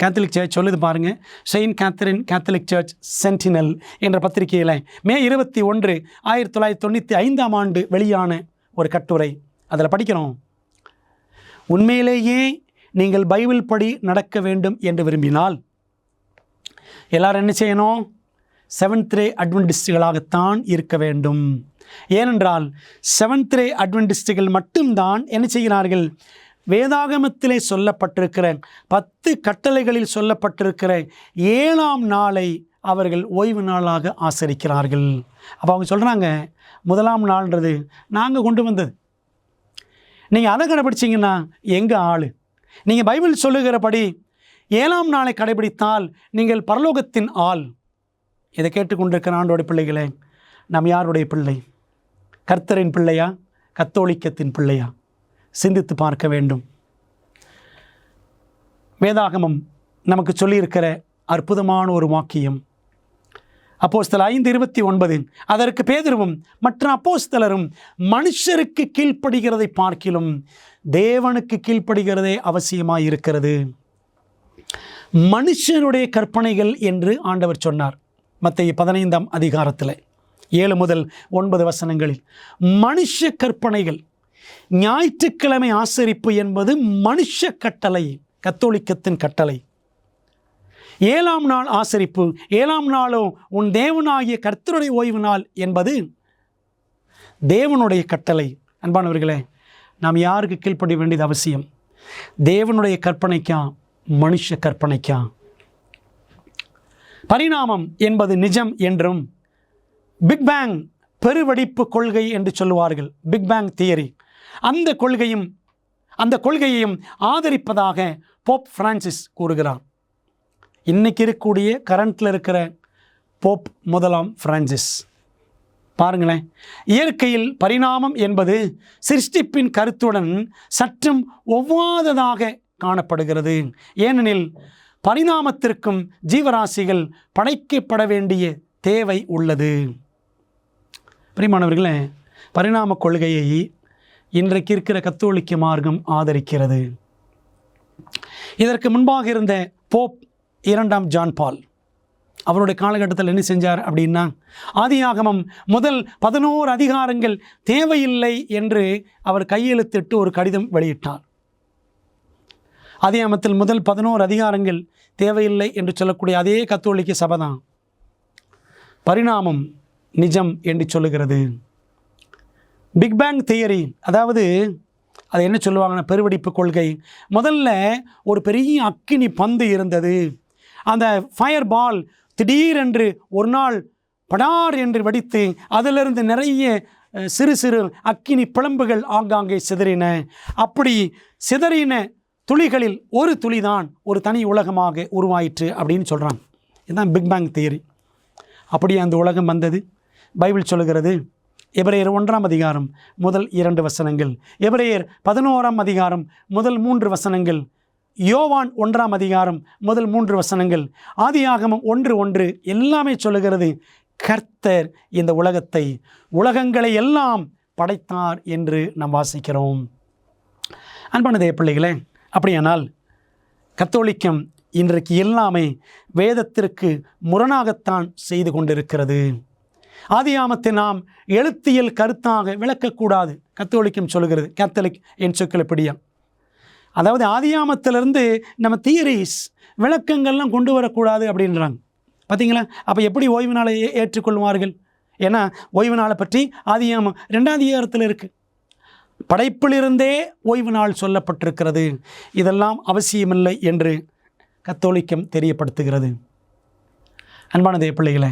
கேத்தலிக் சர்ச் சொல்லுது பாருங்கள். Saint Catherine Catholic Church Sentinel என்ற பத்திரிகையில் மே 21, 1995 வெளியான ஒரு கட்டுரை. அதில் படிக்கிறோம், உண்மையிலேயே நீங்கள் பைபிள் படி நடக்க வேண்டும் என்று விரும்பினால் எல்லாரும் என்ன செய்யணும்? செவன்த் டே அட்வென்டிஸ்டுகளாகத்தான் இருக்க வேண்டும். ஏனென்றால் செவன்த் டே அட்வென்டிஸ்டுகள் மட்டும்தான் என்ன செய்கிறார்கள்? வேதாகமத்திலே சொல்லப்பட்டிருக்கிற 10 கட்டளைகளில் சொல்லப்பட்டிருக்கிற 7ஆம் நாளை அவர்கள் ஓய்வு நாளாக ஆசரிக்கிறார்கள். அப்போ அவங்க சொல்கிறாங்க, 1ஆம் நாள்ன்றது நாங்கள் கொண்டு வந்தது, நீங்கள் அதை கடைப்பிடிச்சிங்கன்னா எங்கள் ஆள், நீங்கள் பைபிள் சொல்லுகிறபடி 7ஆம் நாளை கடைபிடித்தால் நீங்கள் பரலோகத்தின் ஆள். இதை கேட்டுக்கொண்டிருக்கிற ஆண்டோடைய பிள்ளைகளே, நாம் யாருடைய பிள்ளை? கர்த்தரின் பிள்ளையா, கத்தோலிக்கத்தின் பிள்ளையா? சிந்தித்து பார்க்க வேண்டும். வேதாகமம் நமக்கு சொல்லியிருக்கிற அற்புதமான ஒரு வாக்கியம் அப்போஸ்தலர் 5:29. அதற்கு பேதுருவும் மற்ற அப்போஸ்தலரும், மனுஷருக்கு கீழ்ப்படுகிறதை பார்க்கிலும் தேவனுக்கு கீழ்ப்படுகிறதே அவசியமாய் இருக்கிறது. மனுஷனுடைய கற்பனைகள் என்று ஆண்டவர் சொன்னார் மத்தேயு 15ஆம் அதிகாரத்தில் 7 முதல் 9 வசனங்களில். மனுஷ கற்பனைகள். ஞாயிற்றுக்கிழமை ஆசரிப்பு என்பது மனுஷ கட்டளை, கத்தோலிக்கத்தின் கட்டளை. 7ஆம் நாள் ஆசரிப்பு, 7ஆம் நாளோ உன் தேவனாகிய கர்த்தருடைய ஓய்வு நாள் என்பது தேவனுடைய கட்டளை. அன்பானவர்களே, நாம் யாருக்கு கீழ்ப்படிய வேண்டியது அவசியம்? தேவனுடைய கற்பனைக்கா, மனுஷ கற்பனைக்கா? பரிணாமம் என்பது நிஜம் என்றும், பிக் பேங் பெருவெடிப்பு கொள்கை என்று சொல்லுவார்கள், பிக் பேங் தியரி, அந்த கொள்கையையும் ஆதரிப்பதாக போப் பிரான்சிஸ் கூறுகிறார். இன்னைக்கு இருக்கக்கூடிய கரண்ட்டில் இருக்கிற போப் 1ஆம் பிரான்சிஸ் பாருங்களேன். இயற்கையில் பரிணாமம் என்பது சிருஷ்டிப்பின் கருத்துடன் சற்றும் ஒவ்வாததாக காணப்படுகிறது. ஏனெனில் பரிணாமத்திற்கும் ஜீவராசிகள் படைக்கப்பட வேண்டிய தேவை உள்ளது. பிரியமானவர்களே, பரிணாம கொள்கையை இன்றைக்கு இருக்கிற கத்தோலிக்க மார்க்கம் ஆதரிக்கிறது. இதற்கு முன்பாக இருந்த போப் 2ஆம் ஜான் பால் அவருடைய காலகட்டத்தில் என்ன செஞ்சார் அப்படின்னா, ஆதியாகமம் முதல் 11 அதிகாரங்கள் தேவையில்லை என்று அவர் கையெழுத்திட்டு ஒரு கடிதம் வெளியிட்டார். ஆதியாகமத்தில் முதல் 11 அதிகாரங்கள் தேவையில்லை என்று சொல்லக்கூடிய அதே கத்தோலிக்க சபை தான் பரிணாமம் நிஜம் என்று சொல்லுகிறது. பிக் பேங் தியரி, அதாவது அது என்ன சொல்லுவாங்கன்னா, பெருவெடிப்பு கொள்கை. முதல்ல ஒரு பெரிய அக்கினி பந்து இருந்தது. அந்த ஃபயர் பால் திடீரென்று ஒரு நாள் படார் என்று வெடித்து அதிலிருந்து நிறைய சிறு சிறு அக்கினி பிளம்புகள் ஆங்காங்கே சிதறின. அப்படி சிதறின துளிகளில் ஒரு துளிதான் ஒரு தனி உலகமாக உருவாயிற்று அப்படின்னு சொல்கிறாங்க. இதுதான் பிக் பேங் தியரி. அப்படியே அந்த உலகம் வந்தது. பைபிள் சொல்லுகிறது, எபிரேயர் 1ஆம் அதிகாரம் முதல் 2 வசனங்கள், எபிரேயர் 11ஆம் அதிகாரம் முதல் 3 வசனங்கள், யோவான் 1ஆம் அதிகாரம் முதல் 3 வசனங்கள், ஆதியாகமம் 1:1 எல்லாமே சொல்லுகிறது, கர்த்தர் இந்த உலகங்களை எல்லாம் படைத்தார் என்று நாம் வாசிக்கிறோம். அன்பான தேவ பிள்ளைகளே, அப்படியானால் கத்தோலிக்கம் இன்றைக்கு எல்லாமே வேதத்திற்கு முரணாகத்தான் செய்து கொண்டிருக்கிறது. ஆதியாகமத்தை நாம் எழுத்தியல் கருத்தாக விளக்கக்கூடாது, கத்தோலிக்கம் சொல்லுகிறது, கேத்தலிக் என்சைக்ளோபீடியா. அதாவது ஆதியாகமத்திலிருந்து நம்ம தியரிஸ் விளக்கங்கள்லாம் கொண்டு வரக்கூடாது அப்படின்றாங்க. பார்த்தீங்களா? அப்போ எப்படி ஓய்வு நாளை ஏற்றுக்கொள்வார்கள்? ஏன்னா ஓய்வு நாளை பற்றி ஆதியாகமம் 2ஆம் அதிகாரத்தில் இருக்குது. படைப்பிலிருந்தே ஓய்வு நாள் சொல்லப்பட்டிருக்கிறது. இதெல்லாம் அவசியமில்லை என்று கத்தோலிக்கம் தெரியப்படுத்துகிறது. அன்பான தேவ பிள்ளைகளே,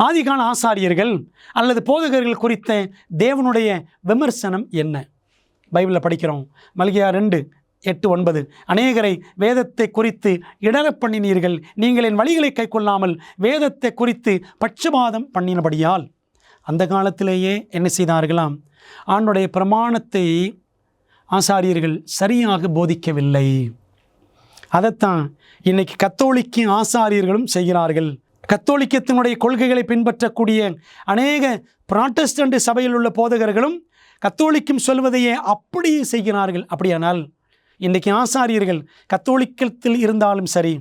ஆதிகால ஆசாரியர்கள் அல்லது போதகர்கள் குறித்த தேவனுடைய விமர்சனம் என்ன? பைபிளில் படிக்கிறோம். மல்கியா 2:8-9, அநேகரை வேதத்தை குறித்து இடரப் பண்ணினீர்கள், நீங்கள் என் வழிகளை கைக்கொள்ளாமல் வேதத்தை குறித்து பட்சபாதம் பண்ணினபடியால். அந்த காலத்திலேயே என்ன செய்தார்களாம்? ஆண்டுடைய பிரமாணத்தை ஆசாரியர்கள் சரியாக போதிக்கவில்லை. அதைத்தான் இன்னைக்கு கத்தோலிக்க ஆசாரியர்களும் செய்கிறார்கள். கத்தோலிக்கத்தினுடைய கொள்கைகளை பின்பற்றக்கூடிய அநேக புராட்டஸ்டன்ட் சபையில் உள்ள போதகர்களும் கத்தோலிக்கம் சொல்வதையே அப்படியே செய்கிறார்கள். அப்படியானால் இன்றைக்கு ஆசாரியர்கள் கத்தோலிக்கத்தில் இருந்தாலும் சரி,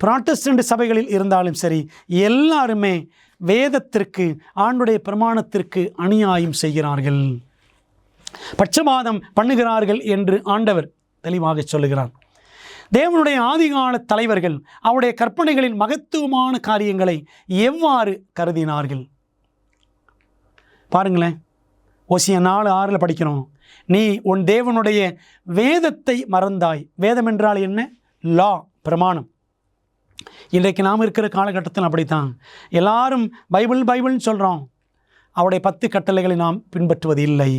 புராட்டஸ்டன்ட் சபைகளில் இருந்தாலும் சரி, எல்லாருமே வேதத்திற்கு, ஆண்டுடைய பிரமாணத்திற்கு அநியாயம் செய்கிறார்கள், பட்சபாதம் பண்ணுகிறார்கள் என்று ஆண்டவர் தெளிவாக சொல்லுகிறார். தேவனுடைய ஆதிகால தலைவர்கள் அவருடைய கற்பனைகளின் மகத்துவமான காரியங்களை எவ்வாறு கருதினார்கள்? பாருங்களேன், ஓசியா 4:6 படிக்கிறோம், நீ உன் தேவனுடைய வேதத்தை மறந்தாய். வேதம் என்றால் என்ன? லா, பிரமாணம். இன்றைக்கு நாம் இருக்கிற காலகட்டத்தில் அப்படித்தான் எல்லாரும் பைபிள்னு சொல்கிறோம். அவருடைய 10 கட்டளைகளை நாம் பின்பற்றுவது இல்லை.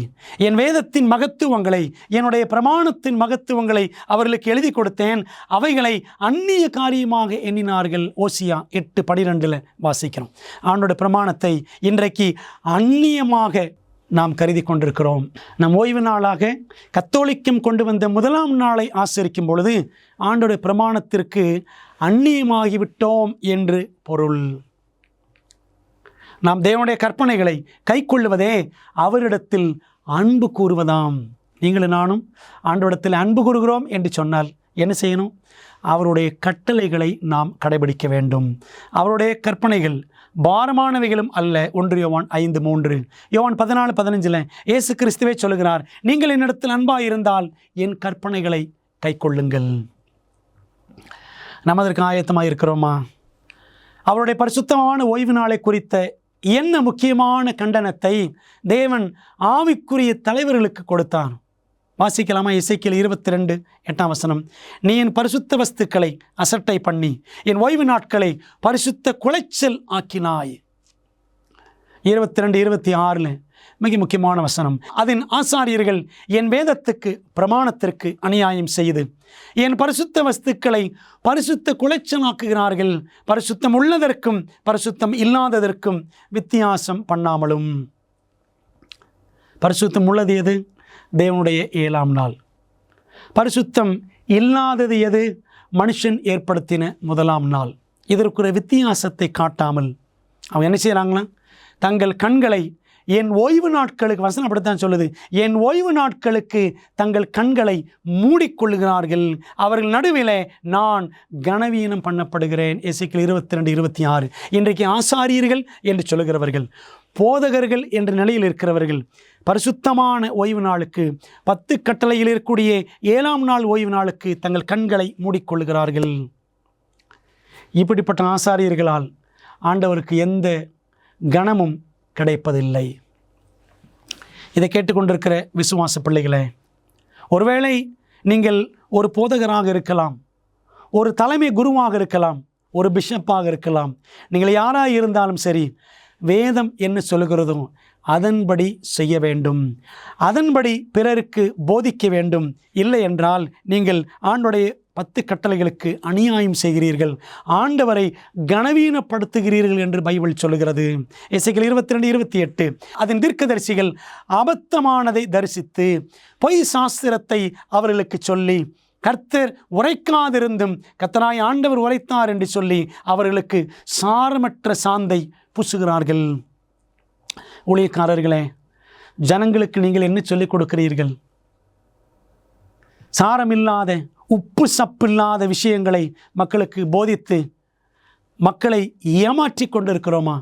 என் வேதத்தின் மகத்துவங்களை, என்னுடைய பிரமாணத்தின் மகத்துவங்களை அவர்களுக்கு எழுதி கொடுத்தேன், அவைகளை அந்நிய காரியமாக எண்ணினார்கள். ஓசியா 8:12 வாசிக்கிறோம். ஆண்டோட பிரமாணத்தை இன்றைக்கு அந்நியமாக நாம் கருதி கொண்டிருக்கிறோம். நம் ஓய்வு நாளாக கத்தோலிக்கம் கொண்டு வந்த 1ஆம் நாளை ஆசரிக்கும் பொழுது ஆண்டோட பிரமாணத்திற்கு அந்நியமாகிவிட்டோம் என்று பொருள். நாம் தேவனுடைய கற்பனைகளை கை கொள்ளுவதே அவரிடத்தில் அன்பு கூறுவதாம். நீங்களும் நானும் ஆண்டவரிடத்தில் அன்பு கூறுகிறோம் என்று சொன்னால் என்ன செய்யணும்? அவருடைய கட்டளைகளை நாம் கடைபிடிக்க வேண்டும். அவருடைய கற்பனைகள் பாரமானவைகளும் அல்ல. 1 யோவான் 5:3, யோவான் 14:15 இயேசு கிறிஸ்துவே சொல்லுகிறார், நீங்கள் என்னிடத்தில் அன்பாக இருந்தால் என் கற்பனைகளை கை கொள்ளுங்கள். நாம் அதற்கு ஆயத்தமாக இருக்கிறோமா? அவருடைய பரிசுத்தமான ஓய்வு நாளை குறித்த என்ன முக்கியமான கண்டனத்தை தேவன் ஆவிக்குரிய தலைவர்களுக்கு கொடுத்தார்? வாசிக்கலாமா? எசேக்கியேல் 22:8 நீ என் பரிசுத்த வஸ்துக்களை அசட்டை பண்ணி என் ஓய்வு நாட்களை பரிசுத்த குலைச்சல் ஆக்கினாய். 22:26 மிக முக்கியமான வசனம். அதன் ஆசாரியர்கள் என் வேதத்துக்கு பிரமாணத்திற்கு அநியாயம் செய்து என் பரிசுத்த வஸ்துக்களை பரிசுத்த குலைச்சலாக்குகிறார்கள். பரிசுத்தம் உள்ளதற்கும் பரிசுத்தம் இல்லாததற்கும் வித்தியாசம் பண்ணாமலும். பரிசுத்தம் உள்ளது எது? தேவனுடைய 7ஆம் நாள். பரிசுத்தம் இல்லாதது எது? மனுஷன் ஏற்படுத்தின 1ஆம் நாள். இதற்குரிய வித்தியாசத்தை காட்டாமல் அவங்க என்ன செய்கிறாங்களா? தங்கள் கண்களை என் ஓய்வு நாட்களுக்கு, வசனம் அப்படித்தான் சொல்லுது, என் ஓய்வு நாட்களுக்கு தங்கள் கண்களை மூடிக்கொள்ளுகிறார்கள். அவர்கள் நடுவிலே நான் கனவீனம் பண்ணப்படுகிறேன். எசேக்கியேல் 22:26 இன்றைக்கு ஆசாரியர்கள் என்று சொல்லுகிறவர்கள், போதகர்கள் என்ற நிலையில் இருக்கிறவர்கள் பரிசுத்தமான ஓய்வு நாளுக்கு, 10 கட்டளையில் இருக்கக்கூடிய 7ஆம் நாள் ஓய்வு நாளுக்கு தங்கள் கண்களை மூடிக்கொள்ளுகிறார்கள். இப்படிப்பட்ட ஆசாரியர்களால் ஆண்டவருக்கு எந்த கனமும் கிடைப்பதில்லை. இதை கேட்டுக்கொண்டிருக்கிற விசுவாச பிள்ளைகளே, ஒருவேளை நீங்கள் ஒரு போதகராக இருக்கலாம், ஒரு தலைமை குருவாக இருக்கலாம், ஒரு பிஷப்பாக இருக்கலாம். நீங்கள் யாராக இருந்தாலும் சரி, வேதம் என்ன சொல்லுகிறதோ அதன்படி செய்ய வேண்டும், அதன்படி பிறருக்கு போதிக்க வேண்டும். இல்லை என்றால் நீங்கள் ஆண்டவருடைய 10 கட்டளைகளுக்கு அநியாயம் செய்கிறீர்கள், ஆண்டவரை கனவீனப்படுத்துகிறீர்கள் என்று பைபிள் சொல்லுகிறது. எசேக்கியேல் 22:28 அதன் தீர்க்கதரிசிகள் அபத்தமானதை தரிசித்து பொய் சாஸ்திரத்தை அவர்களுக்கு சொல்லி கர்த்தர் உரைக்காதிருந்தும் கர்த்தராய் ஆண்டவர் உரைத்தார் என்று சொல்லி அவர்களுக்கு சாரமற்ற சாந்தை பூசுகிறார்கள். ஊழியக்காரர்களே, ஜனங்களுக்கு நீங்கள் என்ன சொல்லிக் கொடுக்கிறீர்கள்? சாரமில்லாத, உப்பு சப்பில்லாத விஷயங்களை மக்களுக்கு போதித்து மக்களை ஏமாற்றி கொண்டிருக்கிறோமா?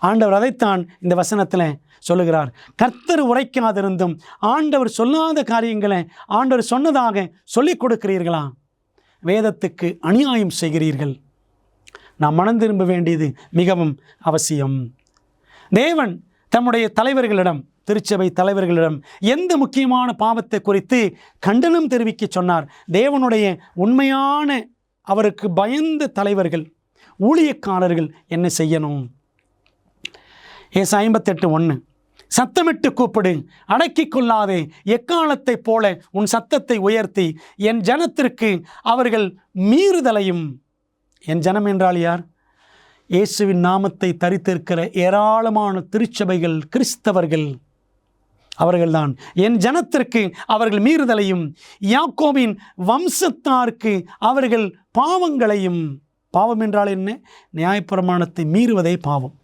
ஆண்டவர் அதைத்தான் இந்த வசனத்தில் சொல்லுகிறார். கர்த்தர் உரைக்காதிருந்தும் ஆண்டவர் சொல்லாத காரியங்களை ஆண்டவர் சொன்னதாக சொல்லிக் கொடுக்கிறீர்களா? வேதத்துக்கு அநியாயம் செய்கிறீர்கள். நாம் மனம் திரும்ப வேண்டியது மிகவும் அவசியம். தேவன் தம்முடைய தலைவர்களிடம், திருச்சபை தலைவர்களிடம் எந்த முக்கியமான பாவத்தை குறித்து கண்டனம் தெரிவிக்க சொன்னார்? தேவனுடைய உண்மையான அவருக்கு பயந்த தலைவர்கள், ஊழியக்காரர்கள் என்ன செய்யணும்? ஏசாயா 58:1 சத்தமிட்டு கூப்பிடு, அடக்கிக் கொள்ளாதே, எக்காலத்தைப் போல உன் சத்தத்தை உயர்த்தி என் ஜனத்திற்கு அவர்கள் மீறுதலையும். என் ஜனம் என்றால் யார்? இயேசுவின் நாமத்தை தரித்திருக்கிற ஏராளமான திருச்சபைகள், கிறிஸ்தவர்கள், அவர்கள்தான் என் ஜனத்திற்கு அவர்கள் மீறுதலையும், யாக்கோபின் வம்சத்தாருக்கு அவர்கள் பாவங்களையும். பாவம் என்றால் என்ன? நியாயப்பிரமாணத்தை மீறுவதே பாவம்.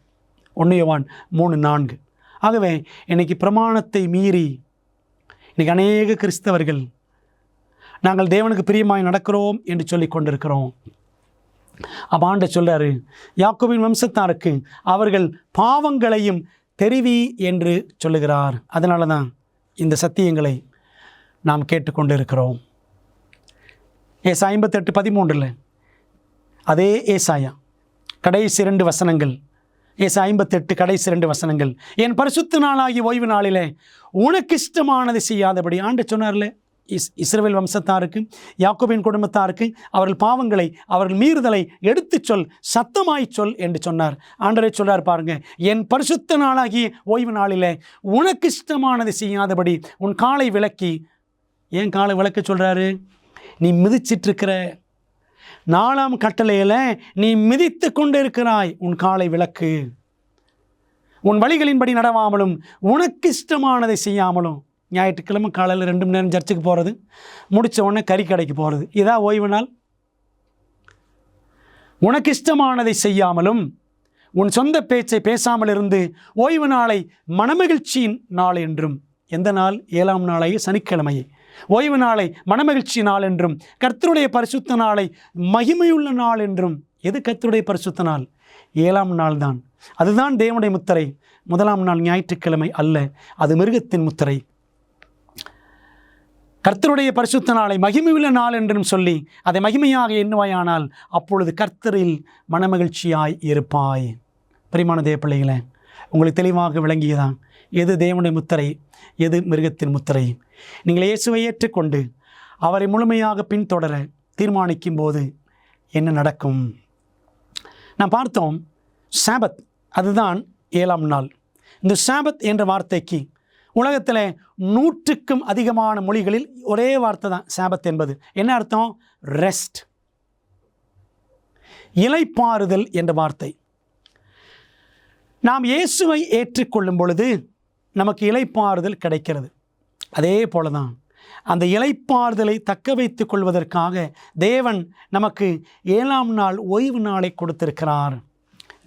1 யோவான் 3:4. ஆகவே இன்னைக்கு பிரமாணத்தை மீறி இன்னைக்கு அநேக கிறிஸ்தவர்கள் நாங்கள் தேவனுக்கு பிரியமாய் நடக்கிறோம் என்று சொல்லி கொண்டிருக்கிறோம். அப்போ ஆண்டவர் சொல்றாரு, யாக்கோபின் வம்சத்தாருக்கு அவர்கள் பாவங்களையும் தெரிவி என்று சொல்லுகிறார். அதனால தான் இந்த சத்தியங்களை நாம் கேட்டுக்கொண்டு இருக்கிறோம். ஏசாயா 58:13 அதே ஏசாயா கடைசி 2 வசனங்கள், ஏசாயா 58 கடைசி 2 வசனங்கள், என் பரிசுத்த நாளாகி ஓய்வு நாளிலே உனக்கு இஷ்டமானது செய்யாதபடி. ஆண்டவர் சொன்னார்ல, இஸ்ரவேல் வம்சத்தாருக்கு, யாக்கோபின் குடும்பத்தாருக்கு அவர்கள் பாவங்களை, அவர்கள் மீறுதலை எடுத்துச் சொல், சத்தமாய் சொல் என்று சொன்னார். ஆண்டவரே சொல்றார் பாருங்க, என் பரிசுத்த நாளாகிய ஓய்வு நாளிலே உனக்கு இஷ்டமானதை செய்யாதபடி உன் காலை விலக்கி. ஏன் காலை விளக்க சொல்றாரு? நீ மிதிச்சிட்டு இருக்கிற 4ஆம் கட்டளையில நீ மிதித்து கொண்டு இருக்கிறாய், உன் காலை விளக்கு. உன் வழிகளின்படி நடவாமலும் உனக்கு இஷ்டமானதை செய்யாமலும். ஞாயிற்றுக்கிழமை காலையில் 2 மணி நேரம் சர்ச்சுக்கு போகிறது, முடித்த உடனே கறி கடைக்கு போகிறது, இதான் ஓய்வு நாள்? உனக்கு இஷ்டமானதை செய்யாமலும் உன் சொந்த பேச்சை பேசாமல் இருந்து ஓய்வு நாளை மனமகிழ்ச்சியின் நாள் என்றும். எந்த நாள்? 7ஆம் நாளாகிய சனிக்கிழமையை ஓய்வு நாளை மனமகிழ்ச்சி நாள் என்றும், கர்த்தருடைய பரிசுத்த நாளை மகிமையுள்ள நாள் என்றும். எது கர்த்தருடைய பரிசுத்த நாள்? 7ஆம் நாள் தான். அதுதான் தேவனுடைய முத்திரை. 1ஆம் நாள் ஞாயிற்றுக்கிழமை அல்ல, அது மிருகத்தின் முத்திரை. கர்த்தருடைய பரிசுத்த நாளை மகிமையுள்ள நாள் என்றும் சொல்லி அதை மகிமையாக எண்ணுவாயானால் அப்பொழுது கர்த்தரில் மனமகிழ்ச்சியாய் இருப்பாய். பிரியமான தேவ பிள்ளைகளே, உங்களுக்கு தெளிவாக விளங்கியதான் எது தேவனுடைய முத்திரை, எது மிருகத்தின் முத்திரை. நீங்கள் இயேசுவை ஏற்றுக்கொண்டு அவரை முழுமையாக பின்தொடர தீர்மானிக்கும் போது என்ன நடக்கும்? நாம் பார்த்தோம், சாபத் அதுதான் 7ஆம் நாள். இந்த சாபத் என்ற வார்த்தைக்கு உலகத்தில் 100க்கும் அதிகமான மொழிகளில் ஒரே வார்த்தை தான் சாபத் என்பது. என்ன அர்த்தம்? ரெஸ்ட், இளைப்பாறுதல் என்ற வார்த்தை. நாம் இயேசுவை ஏற்றுக்கொள்ளும் பொழுது நமக்கு இளைப்பாறுதல் கிடைக்கிறது. அதே போல தான் அந்த இளைப்பாறுதலை தக்க வைத்துக் கொள்வதற்காக தேவன் நமக்கு 7ஆம் நாள் ஓய்வு நாளை கொடுத்திருக்கிறார்.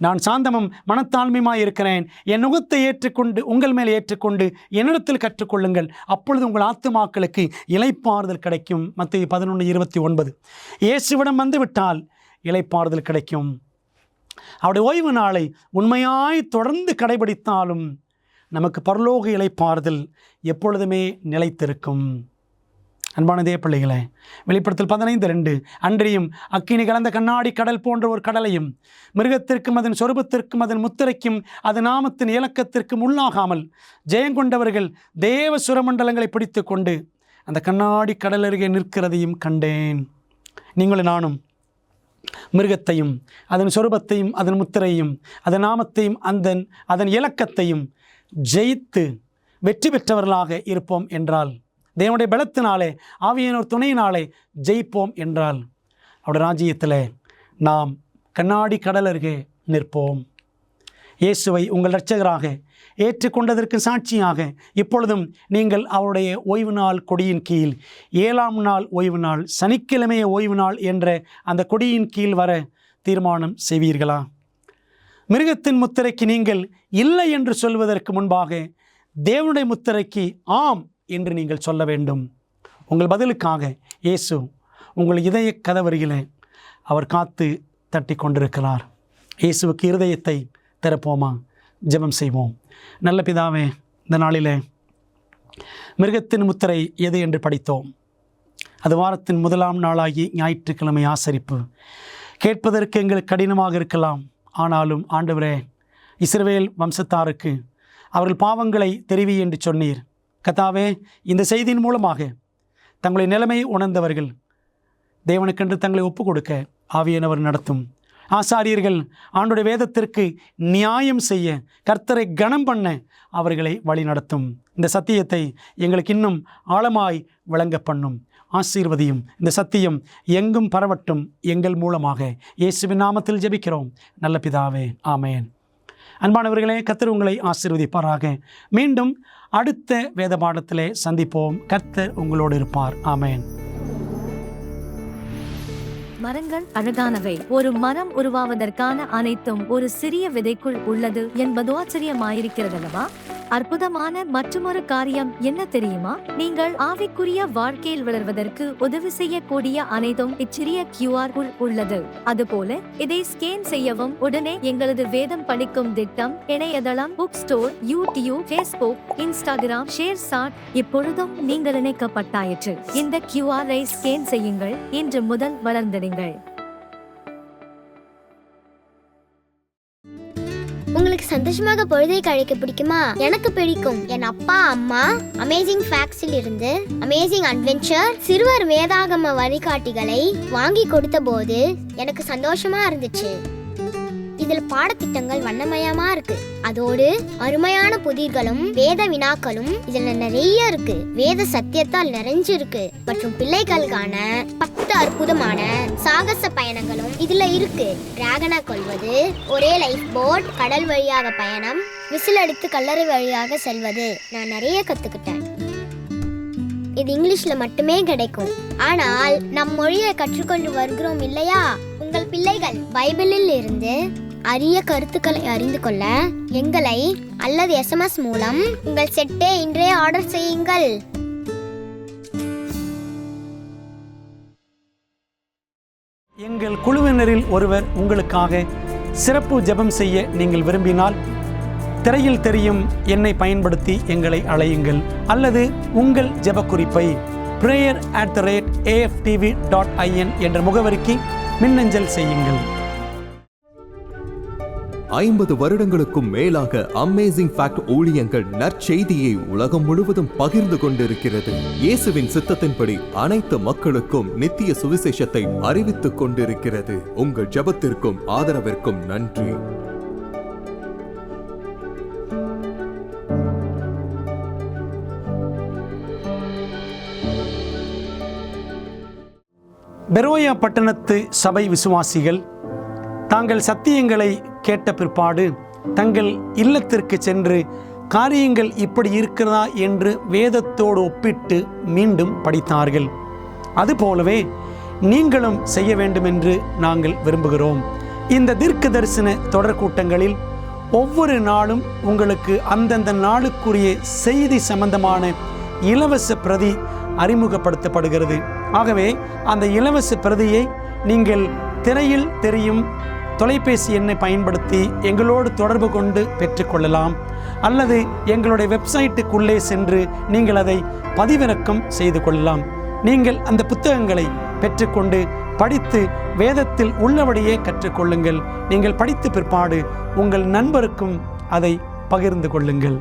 நான் சாந்தமும் மனத்தாழ்மையுமாய் இருக்கிறேன், என் நுகத்தை ஏற்றுக்கொண்டு உங்கள் மேல் ஏற்றுக்கொண்டு என்னிடத்தில் கற்றுக்கொள்ளுங்கள், அப்பொழுது உங்கள் ஆத்துமாக்களுக்கு இளைப்பாறுதல் கிடைக்கும். மத்தேயு 11:29. இயேசுவிடம் வந்துவிட்டால் இளைப்பாறுதல் கிடைக்கும். அவருடைய ஓய்வு நாளை உண்மையாய் தொடர்ந்து கடைபிடித்தாலும் நமக்கு பரலோக இளைப்பாறுதல் எப்பொழுதுமே நிலைத்திருக்கும். அன்பான தேவ பிள்ளைகளே, வெளிப்படுத்தல் 15:2 அன்றியும் அக்கினி கலந்த கண்ணாடி கடல் போன்ற ஒரு கடலையும் மிருகத்திற்கும் அதன் சொரூபத்திற்கும் அதன் முத்திரைக்கும் அது நாமத்தின் இலக்கத்திற்கும் உள்ளாகாமல் ஜெயங்கொண்டவர்கள் தேவ சுரமண்டலங்களை பிடித்து கொண்டு அந்த கண்ணாடி கடல் அருகே நிற்கிறதையும் கண்டேன். நீங்களும் நானும் மிருகத்தையும் அதன் சொரூபத்தையும் அதன் முத்திரையும் அதன் நாமத்தையும் அதன் இலக்கத்தையும் ஜெயித்து வெற்றி பெற்றவர்களாக இருப்போம் என்றால், தேவனுடைய பலத்தினாலே ஆவியானோர் துணையினாலே ஜெயிப்போம் என்றால், அவருடைய ராஜ்யத்தில் நாம் கண்ணாடி கடல் அருகே நிற்போம். இயேசுவை உங்கள் இரட்சகராக ஏற்றுக்கொண்டதற்கு சாட்சியாக இப்பொழுதும் நீங்கள் அவருடைய ஓய்வு நாள் கொடியின் கீழ் 7ஆம் நாள் ஓய்வு நாள், சனிக்கிழமைய ஓய்வு நாள் என்ற அந்த கொடியின் கீழ் வர தீர்மானம் செய்வீர்களா? மிருகத்தின் முத்திரைக்கு நீங்கள் இல்லை என்று சொல்வதற்கு முன்பாக தேவனுடைய முத்திரைக்கு ஆம் என்று நீங்கள் சொல்ல வேண்டும். உங்கள் பதிலுக்காக இயேசு உங்கள் இதய கதவருகிலே அவர் காத்து தட்டி கொண்டிருக்கிறார். இயேசுவுக்கு இருதயத்தை திறப்போமா? ஜெபம் செய்வோம். நல்ல பிதாவே, இந்த நாளிலே மிருகத்தின் முத்திரை எது என்று படித்தோம். அது வாரத்தின் 1ஆம் நாளாகி ஞாயிற்றுக்கிழமை ஆசரிப்பு. கேட்பதற்கு எங்களுக்கு கடினமாக இருக்கலாம். ஆனாலும் ஆண்டவரே, இஸ்ரவேல் வம்சத்தாருக்கு அவர்கள் பாவங்களை தெரிவி என்று சொன்னீர். கர்த்தாவே, இந்த செய்தியின் மூலமாக தங்களுடைய நிலைமையை உணர்ந்தவர்கள் தேவனுக்கென்று தங்களை ஒப்புக் கொடுக்க ஆவியானவர் நடத்தும். ஆசாரியர்கள் ஆண்டுடைய வேதத்திற்கு நியாயம் செய்ய, கர்த்தரை கனம் பண்ண அவர்களை வழி நடத்தும். இந்த சத்தியத்தை எங்களுக்கு இன்னும் ஆழமாய் விளங்க பண்ணும். ஆசீர்வதியும். இந்த சத்தியம் எங்கும் பரவட்டும் எங்கள் மூலமாக. இயேசுவின் நாமத்தில் ஜெபிக்கிறோம் நல்ல பிதாவே, ஆமேன். அன்பானவர்களே, கர்த்தர் உங்களை ஆசீர்வதிப்பாராக. மீண்டும் அடுத்த வேத பாடத்திலே சந்திப்போம். கர்த்தர் உங்களோடு இருப்பார். ஆமேன். மரங்கள் அழகானவை. ஒரு மரம் உருவாவதற்கான அனைத்தும் ஒரு சிறிய விதைக்குள் உள்ளது என்பது ஆச்சரியமாயிருக்கிறதல்லவா? அற்புதமான மற்றொரு காரியம் என்ன தெரியுமா? நீங்கள் ஆவிக்குரிய வாழ்க்கையில் வளர்வதற்கு உதவி செய்யக்கூடிய அனைத்தும் இச்சிறிய QR குள் உள்ளது. அதுபோல இதை ஸ்கேன் செய்யவும். உடனே எங்களது வேதம் படிக்கும் திட்டம் இணையதளம், book store, YouTube, Facebook, Instagram, ShareChat இப்பொழுதும் நீங்கள் இணைக்கப்பட்டாயிற்று. இந்த QR-ஐ ஸ்கேன் செய்யுங்கள். இன்று முதல் வளர்ந்திடுங்கள். உங்களுக்கு சந்தோஷமாக பொழுதை கழிக்க பிடிக்குமா? எனக்கு பிடிக்கும். என் அப்பா அம்மா அமேசிங் ஃபேக்ட்ஸில் இருந்து அமேசிங் அட்வென்ச்சர் சிறுவர் வேதாகம வழிகாட்டிகளை வாங்கி கொடுத்த போது எனக்கு சந்தோஷமா இருந்துச்சு. இதுல பாடத்திட்டங்கள் வண்ணமயமா இருக்கு. அதோடு அருமையான புதிர்களும் வேத வினாக்களும் இதுல நிறைய இருக்கு. வேத சத்தியத்தால் நிறைஞ்சிருக்கு. மற்றும் பிள்ளைகளுக்கான 10 அற்புதமான சாகச பயணங்களும் இதுல இருக்கு. டிராகனை கொல்வது, ஒரே லைஃப் போட், கடல் வழியாக பயணம், விசில் அடித்து கல்லறை வழியாக செல்வது, நான் நிறைய கத்துக்கிட்டேன். இது இங்கிலீஷ்ல மட்டுமே கிடைக்கும். ஆனால் நம் மொழியை கற்றுக்கொண்டு வருகிறோம் இல்லையா? உங்கள் பிள்ளைகள் பைபிளில் இருந்து அரிய கருத்துக்களை அறிந்து கொள்ள எங்களை அல்லது SMS மூலம் உங்கள் செட்டை இன்றே ஆர்டர் செய்யுங்கள். எங்கள் குழுவினரில் ஒருவர் உங்களுக்காக சிறப்பு ஜெபம் செய்ய நீங்கள் விரும்பினால் திரையில் தெரியும் எண்ணை பயன்படுத்தி எங்களை அழையுங்கள் அல்லது உங்கள் ஜெப குறிப்பை prayer@aftv.in என்ற முகவரிக்கு மின்னஞ்சல் செய்யுங்கள். 50 வருடங்களுக்கும் மேலாக அமேசிங் ஃபேக்ட் ஊழியங்கள் நற்செய்தியை உலகம் முழுவதும் பகிர்ந்து கொண்டிருக்கிறது. இயேசுவின் சித்தத்தின்படி அனைத்து மக்களுக்கும் நித்திய சுவிசேஷத்தை அறிவித்துக் கொண்டிருக்கிறது. உங்கள் ஜெபத்திற்கும் ஆதரவிற்கும் நன்றி. பெரோயா பட்டணத்து சபை விசுவாசிகள் தாங்கள் சத்தியங்களை கேட்ட பிற்பாடு தங்கள் இல்லத்திற்கு சென்று காரியங்கள் இப்படி இருக்கிறதா என்று வேதத்தோடு ஒப்பிட்டு மீண்டும் படித்தார்கள். அதுபோலவே நீங்களும் செய்ய வேண்டும் என்று நாங்கள் விரும்புகிறோம். இந்த தீர்க்க தரிசன தொடர் கூட்டங்களில் ஒவ்வொரு நாளும் உங்களுக்கு அந்தந்த நாளுக்குரிய செய்தி சம்பந்தமான இலவச பிரதி அறிமுகப்படுத்தப்படுகிறது. ஆகவே அந்த இலவச பிரதியை நீங்கள் திரையில் தெரியும் தொலைபேசி எண்ணை பயன்படுத்தி எங்களோடு தொடர்பு கொண்டு பெற்றுக்கொள்ளலாம் அல்லது எங்களுடைய வெப்சைட்டுக்குள்ளே சென்று நீங்கள் அதை பதிவிறக்கம் செய்து கொள்ளலாம். நீங்கள் அந்த புத்தகங்களை பெற்றுக்கொண்டு படித்து வேதத்தில் உள்ளபடியே கற்றுக்கொள்ளுங்கள். நீங்கள் படித்த பிற்பாடு உங்கள் நண்பருக்கும் அதை பகிர்ந்து கொள்ளுங்கள்.